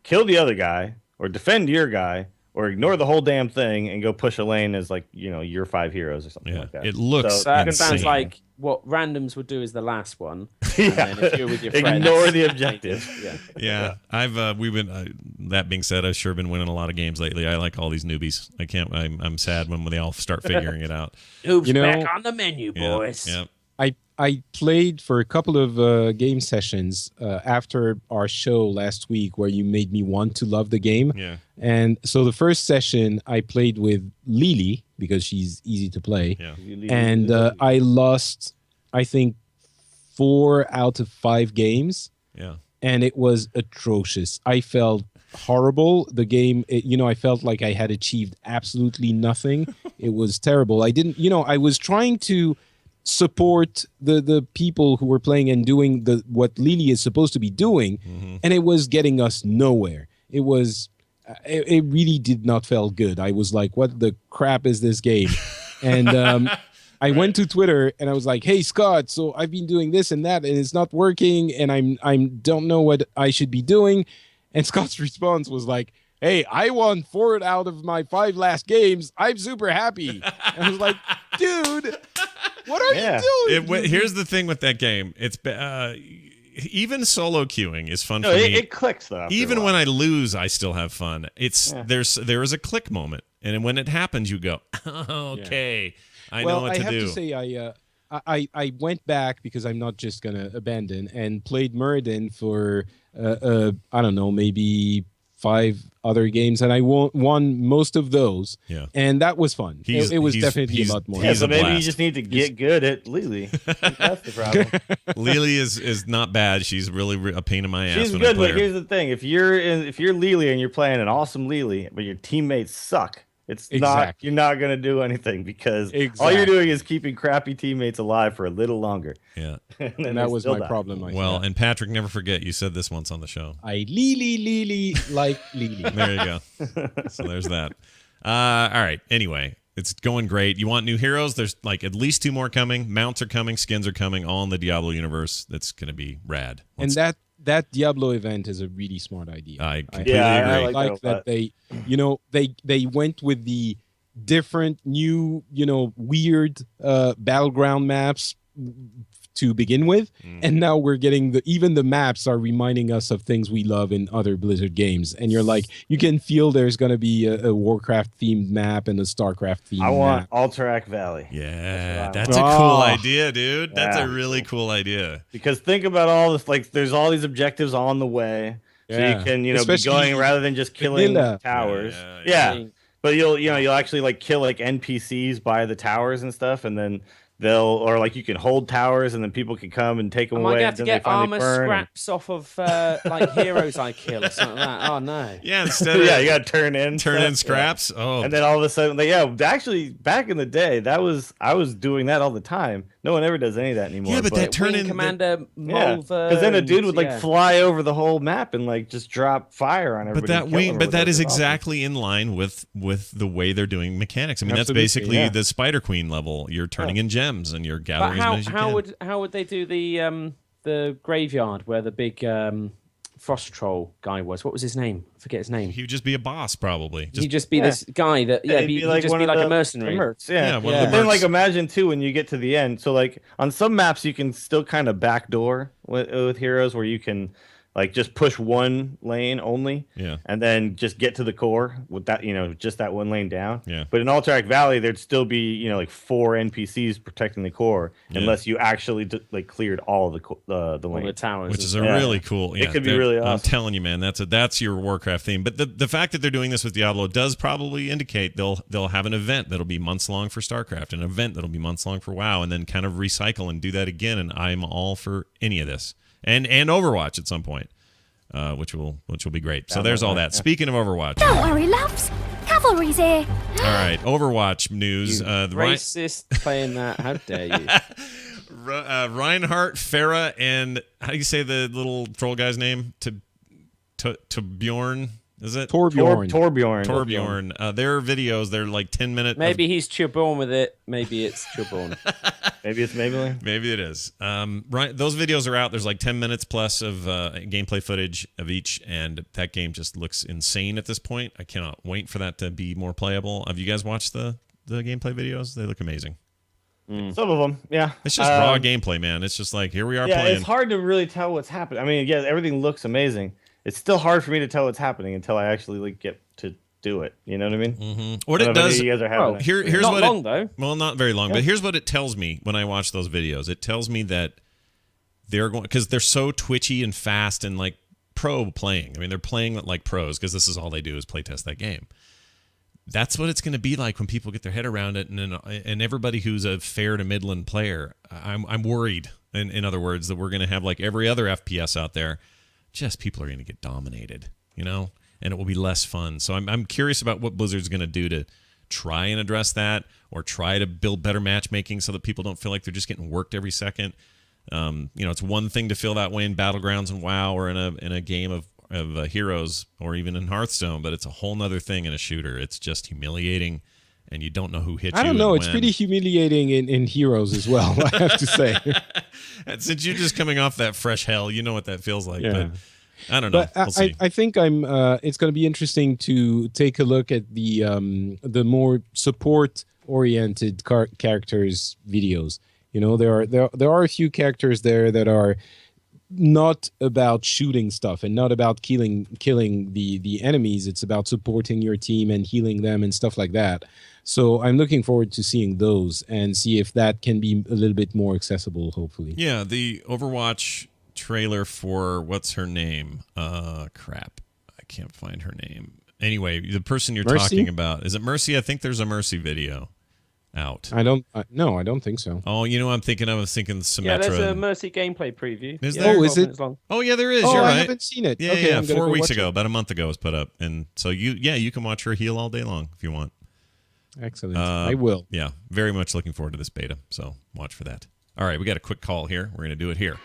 kill the other guy or defend your guy or ignore the whole damn thing and go push a lane as like, your 5 heroes or something like that. It looks that insane. sounds like what randoms would do is the last one. And then if you're with your friends, ignore the objective. Yeah. I've we've been that being said, I've sure been winning a lot of games lately. I like all these newbies. I'm sad when they all start figuring it out. Who's back on the menu, boys? Yeah. I played for a couple of game sessions after our show last week where you made me want to love the game. Yeah. And so the first session I played with Lily because she's easy to play. Yeah. And I lost, I think, 4 out of 5 games. Yeah. And it was atrocious. I felt horrible. The game, I felt like I had achieved absolutely nothing. It was terrible. I was trying to support the people who were playing and doing what Lily is supposed to be doing, and it was getting us nowhere. It really did not feel good. I was like, what the crap is this game? And I went to Twitter and I was like, hey Scott, so I've been doing this and that and it's not working and I don't know what I should be doing. And Scott's response was like, hey, I won 4 out of my 5 last games. I'm super happy. And I was like, dude, what are you doing? Here's the thing with that game. It's even solo queuing is fun for me. It clicks though. Even when I lose, I still have fun. There is a click moment, and when it happens, you go, okay, I know what to do. Well, I have to say, I went back because I'm not just gonna abandon and played Muradin for I don't know, maybe 5 other games, and I won most of those. Yeah, and that was fun. It was definitely a lot more. Yeah, so maybe you just need to get good at Lily. That's the problem. Lily is not bad. She's really a pain in my ass. She's when good, I play but her. here's the thing: if you're Lily and you're playing an awesome Lily, but your teammates suck, you're not gonna do anything because all you're doing is keeping crappy teammates alive for a little longer. Yeah, and that was my problem. And Patrick, never forget you said this once on the show. I Lily like Lily. There you go. So there's that. All right. Anyway, it's going great. You want new heroes? There's like at least 2 more coming. Mounts are coming. Skins are coming. All in the Diablo universe. That's gonna be rad. And that Diablo event is a really smart idea. I completely agree. I like that they went with the different new, weird battleground maps to begin with, and now we're getting even the maps are reminding us of things we love in other Blizzard games, and you're like, you can feel there's going to be a Warcraft themed map and a Starcraft themed map. I want Alterac Valley. Yeah, that's a cool idea, dude. That's a really cool idea. Because think about all this, like there's all these objectives on the way, so you can be going rather than just killing towers. Yeah. But you'll actually like kill like NPCs by the towers and stuff, and then or like you can hold towers, and then people can come and take them Am I away. going And to then they get finally armor burn. scraps off of like heroes I kill or something like that? Oh no. Yeah, instead of You got to turn in scraps. Yeah. Oh, And then all of a sudden, actually, back in the day, I was doing that all the time. No one ever does any of that anymore. Yeah, but that turn in Commander yeah, Mulver. because then a dude would like yeah. fly over the whole map and like just drop fire on everybody. But that is exactly in line with the way they're doing mechanics. I mean, Absolutely, that's basically yeah. the Spider Queen level. You're turning in gems and you're gathering as many as you can. How would they do the graveyard where the big frost troll guy was? What was his name? I forget his name. He would just be a boss, probably. He'd just be this guy that he'd he'd just one be of like the a mercenary. mercs, Yeah, one of the But then mercs. like imagine too when you get to the end. So like on some maps you can still kind of backdoor with heroes where you can like just push one lane only, Yeah. and then just get to the core with that, just that one lane down. Yeah. But in Alterac Valley, there'd still be like 4 NPCs protecting the core, unless you actually like cleared all of the On the lanes. towers. Which is a really cool. Yeah, It could be really awesome. I'm telling you, man, that's your Warcraft theme. But the fact that they're doing this with Diablo does probably indicate they'll have an event that'll be months long for StarCraft, an event that'll be months long for WoW, and then kind of recycle and do that again. And I'm all for any of this, and Overwatch at some point, which will be great. So there's all that. Yeah. Speaking of Overwatch, don't worry, loves. Cavalry's here. All right, Overwatch news. Racist playing that. How dare you? Reinhardt, Farah, and how do you say the little troll guy's name? To Bjorn. Is it Torbjorn? Torbjorn. Their videos, they're like 10 minutes. Maybe he's Chuborn with it. Maybe it's Chuborn. Maybe it's Maybelline. Maybe it is. Right, those videos are out. There's like 10 minutes plus of gameplay footage of each, and that game just looks insane at this point. I cannot wait for that to be more playable. Have you guys watched the gameplay videos? They look amazing. Some of them, yeah. It's just raw gameplay, man. It's just like, here we are playing. It's hard to really tell what's happening. I mean, yeah, everything looks amazing. It's still hard for me to tell what's happening until I actually like get to do it. You know what I mean? Mm-hmm. What it does. You guys are having here's not what long though. Well, not very long, but here's what it tells me when I watch those videos. It tells me that they're going because they're so twitchy and fast and like pro playing. I mean, they're playing like pros because this is all they do is play test that game. That's what it's going to be like when people get their head around it, and everybody who's a fair to midland player. I'm worried. In other words, that we're going to have like every other FPS out there. Just people are going to get dominated, and it will be less fun. So I'm curious about what Blizzard's going to do to try and address that, or try to build better matchmaking so that people don't feel like they're just getting worked every second. It's one thing to feel that way in Battlegrounds and WoW or in a game of Heroes or even in Hearthstone, but it's a whole nother thing in a shooter. It's just humiliating, and you don't know who hit you. I don't know. It's pretty humiliating in Heroes as well, I have to say. Since you're just coming off that fresh hell, you know what that feels like. Yeah. But I don't know. But We'll see. I think it's going to be interesting to take a look at the more support-oriented characters videos. There are a few characters there that are not about shooting stuff and not about killing the enemies. It's about supporting your team and healing them and stuff like that. So I'm looking forward to seeing those and see if that can be a little bit more accessible, hopefully. Yeah, the Overwatch trailer for what's her name? Crap. I can't find her name. Anyway, the person you're Mercy? talking about, is it Mercy? I think there's a Mercy video out. I don't think so. Oh, you know what I'm thinking of? I was thinking Symmetra. Yeah, there's a Mercy gameplay preview. Is Yeah, there? Oh, is 12 it? minutes long. Oh, yeah, there is. Oh, You're I right. haven't seen it. Yeah, Okay, yeah. I'm gonna 4 go weeks watch ago, it. about a month ago, it was put up, and so you can watch her heal all day long if you want. Excellent. I will. Yeah, very much looking forward to this beta. So watch for that. All right, we got a quick call here. We're gonna do it here.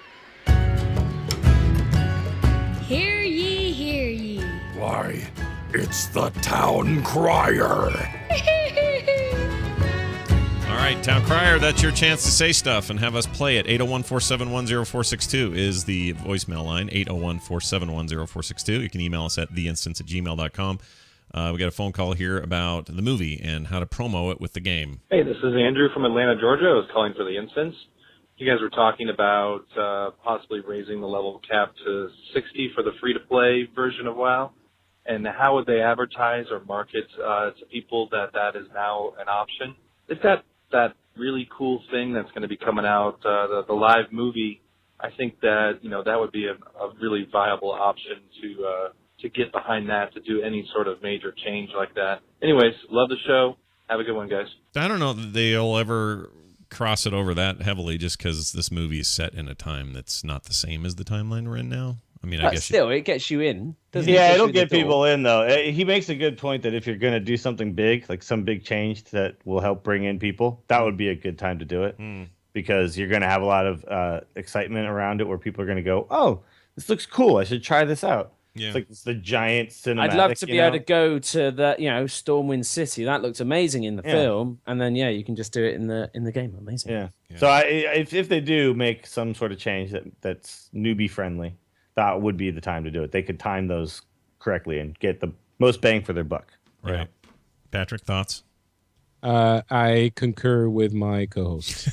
Hear ye, hear ye. Why, it's the town crier. All right, Town Crier, that's your chance to say stuff and have us play it. 801-471-0462 is the voicemail line, 801-471-0462. You can email us at theinstance@gmail.com. We got a phone call here about the movie and how to promo it with the game. Hey, this is Andrew from Atlanta, Georgia. I was calling for the instance. You guys were talking about possibly raising the level cap to 60 for the free-to-play version of WoW. And how would they advertise or market to people that is now an option? They've got that really cool thing that's going to be coming out, the live movie. I think that, that would be a really viable option to get behind that to do any sort of major change like that. Anyways, love the show. Have a good one, guys. I don't know that they'll ever cross it over that heavily just because this movie is set in a time that's not the same as the timeline we're in now. I mean, I guess still, it gets you in. Doesn't Yeah, it it'll get people in, though. He makes a good point that if you're going to do something big, like some big change that will help bring in people, that would be a good time to do it. Because you're going to have a lot of excitement around it where people are going to go, oh, this looks cool. I should try this out. Yeah. It's the giant cinematic. I'd love to be able to go to the, Stormwind City. That looked amazing in the film, and then you can just do it in the game. Amazing. Yeah. So if they do make some sort of change that's newbie friendly, that would be the time to do it. They could time those correctly and get the most bang for their buck. Right. Yeah. Patrick, thoughts? I concur with my co-host.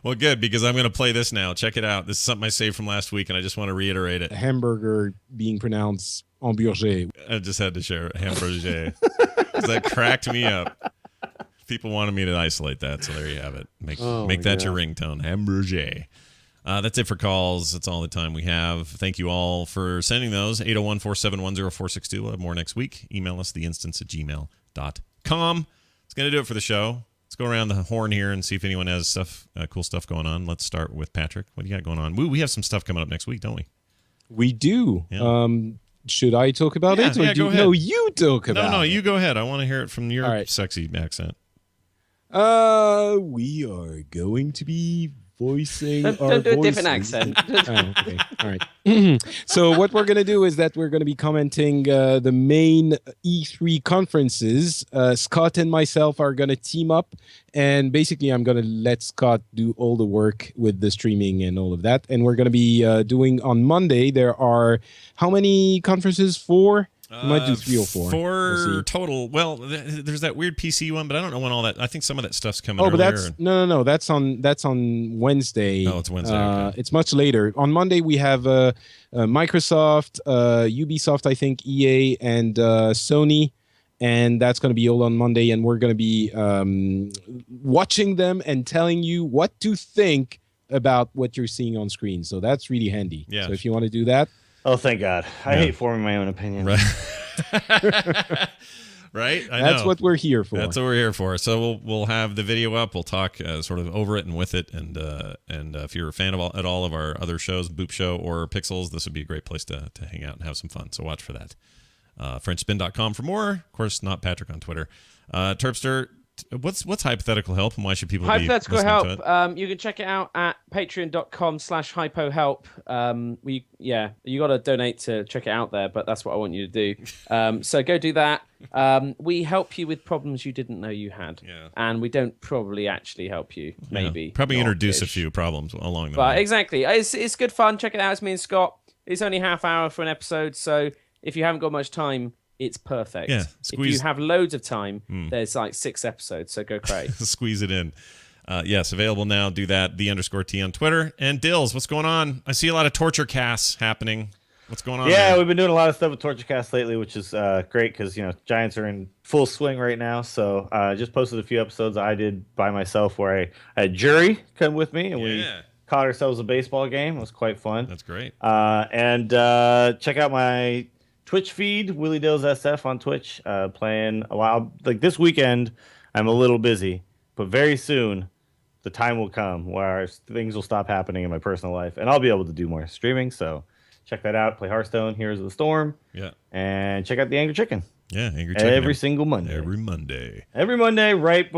Well, good, because I'm going to play this now. Check it out. This is something I saved from last week, and I just want to reiterate it. Hamburger being pronounced hamburger. I just had to share hamburger. That cracked me up. People wanted me to isolate that, so there you have it. Make that your ringtone, hamburger. That's it for calls. That's all the time we have. Thank you all for sending those. 801-471-0462. We'll have more next week. Email us, theinstance@gmail.com. It's going to do it for the show. Let's go around the horn here and see if anyone has cool stuff going on. Let's start with Patrick. What do you got going on? We have some stuff coming up next week, don't we? We do. Yeah. Should I talk about it? Or go ahead. No, you talk about it. No, you go ahead. I want to hear it from your sexy accent. We are going to be voicing don't do a different accent. Okay. All right. So what we're going to do is that we're going to be commenting the main E3 conferences. Scott and myself are going to team up, and basically I'm going to let Scott do all the work with the streaming and all of that. And we're going to be doing on Monday. There are how many conferences? 4? We might do 3 or 4. 4 total. Well, there's that weird PC one, but I don't know when all that. I think some of that stuff's coming. Oh, but earlier. No. That's on Wednesday. Oh, it's Wednesday. Okay. It's much later. On Monday we have Microsoft, Ubisoft, I think, EA, and Sony, and that's going to be all on Monday. And we're going to be watching them and telling you what to think about what you're seeing on screen. So that's really handy. Yeah. So if you want to do that. Oh, thank God. I hate forming my own opinion. Right. Right? That's what we're here for. That's what we're here for. So we'll have the video up. We'll talk sort of over it and with it. And if you're a fan of all of our other shows, Boop Show or Pixels, this would be a great place to hang out and have some fun. So watch for that. FrenchSpin.com for more. Of course, not Patrick on Twitter. Terpster, what's hypothetical help, and why should people hypothetical be help? to it? You can check it out at patreon.com/hypohelp. You got to donate to check it out there, but that's what I want you to do. So go do that. We help you with problems you didn't know you had, and we don't probably actually help you. Maybe probably introduce a few problems along the way. But exactly, it's good fun. Check it out. It's me and Scott. It's only half hour for an episode, so if you haven't got much time, it's perfect. Yeah, if you have loads of time, there's like 6 episodes, so go crazy. Squeeze it in. Yes, available now. Do that. _T on Twitter. And Dills, what's going on? I see a lot of torture casts happening. What's going on? Yeah, there? we've been doing a lot of stuff with TortureCast lately, which is great because Giants are in full swing right now. So I just posted a few episodes I did by myself where I had Jury come with me and we caught ourselves a baseball game. It was quite fun. That's great. And check out my Twitch feed, Willie Dills SF on Twitch, playing a while. Like this weekend, I'm a little busy, but very soon the time will come where things will stop happening in my personal life, and I'll be able to do more streaming. So check that out. Play Hearthstone, Heroes of the Storm, and check out the Angry Chicken. Yeah, Angry Chicken every single Monday. Every Monday, right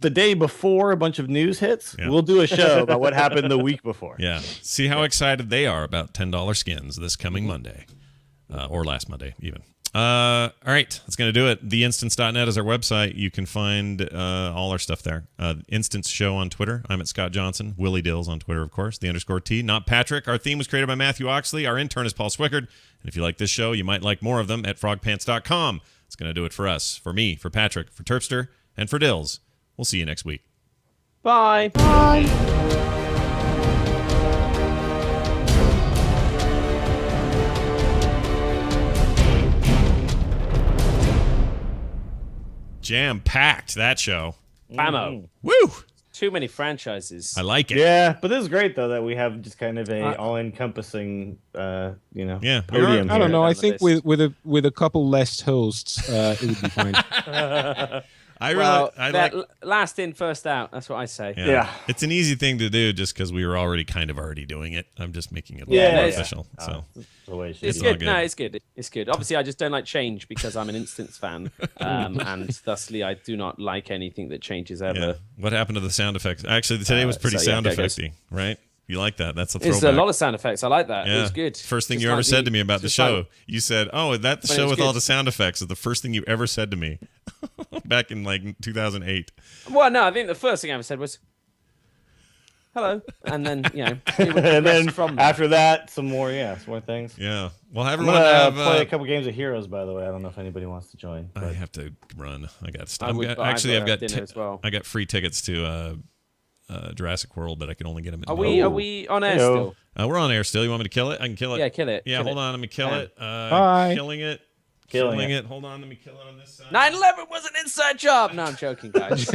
the day before a bunch of news hits. We'll do a show about what happened the week before. Yeah, see how excited they are about $10 skins this coming Monday. Or last Monday, even. All right, that's going to do it. Theinstance.net is our website. You can find all our stuff there. Instance Show on Twitter. I'm at Scott Johnson. Willie Dills on Twitter, of course. _T, not Patrick. Our theme was created by Matthew Oxley. Our intern is Paul Swickard. And if you like this show, you might like more of them at frogpants.com. It's going to do it for us, for me, for Patrick, for Terpster, and for Dills. We'll see you next week. Bye. Bye. Jam-packed, that show. Bammo. Woo! Too many franchises. I like it. Yeah, but this is great though that we have just kind of a all-encompassing, Yeah. podium. I don't know. Down I the think list. with a couple less hosts, it would be fine. I that like. last in, first out. That's what I say. Yeah. It's an easy thing to do just because we were already doing it. I'm just making it Yeah, more yeah. official. So The way it should It's be. all good. good. No, it's good. It's good. Obviously, I just don't like change because I'm an Instance fan, and thusly, I do not like anything that changes ever. yeah. What happened to the sound effects? Actually, today was pretty so, yeah, sound okay, guys. effecty, right? You like that? That's a throwback. It's a lot of sound effects. I like that. Yeah. It was good. First thing Just you ever like said to me about the just show, like- you said, "Oh, that the But it show was with all good. the sound effects is the first thing you ever said to me." Back in like 2008. Well, no, I think the first thing I ever said was hello, and then it would And progress then from there. after that, some more things. Yeah. Well, I'm everyone gonna have. play a couple games of Heroes, by the way. I don't know if anybody wants to join. I but- have to run. I got I stuff. would, but Actually, I've got got dinner as well. I got free tickets to Jurassic World, but I can only get them in. Are Melbourne. we on air Heyo. still? We're on air still. You want me to kill it? I can kill it. Yeah, kill it. Yeah, Kill hold it. on. Let me kill Yeah. it. Bye. Killing it. Killing Killing it. it. Hold on. Let me kill it on this side. 9/11 was an inside job. No, I'm joking, guys.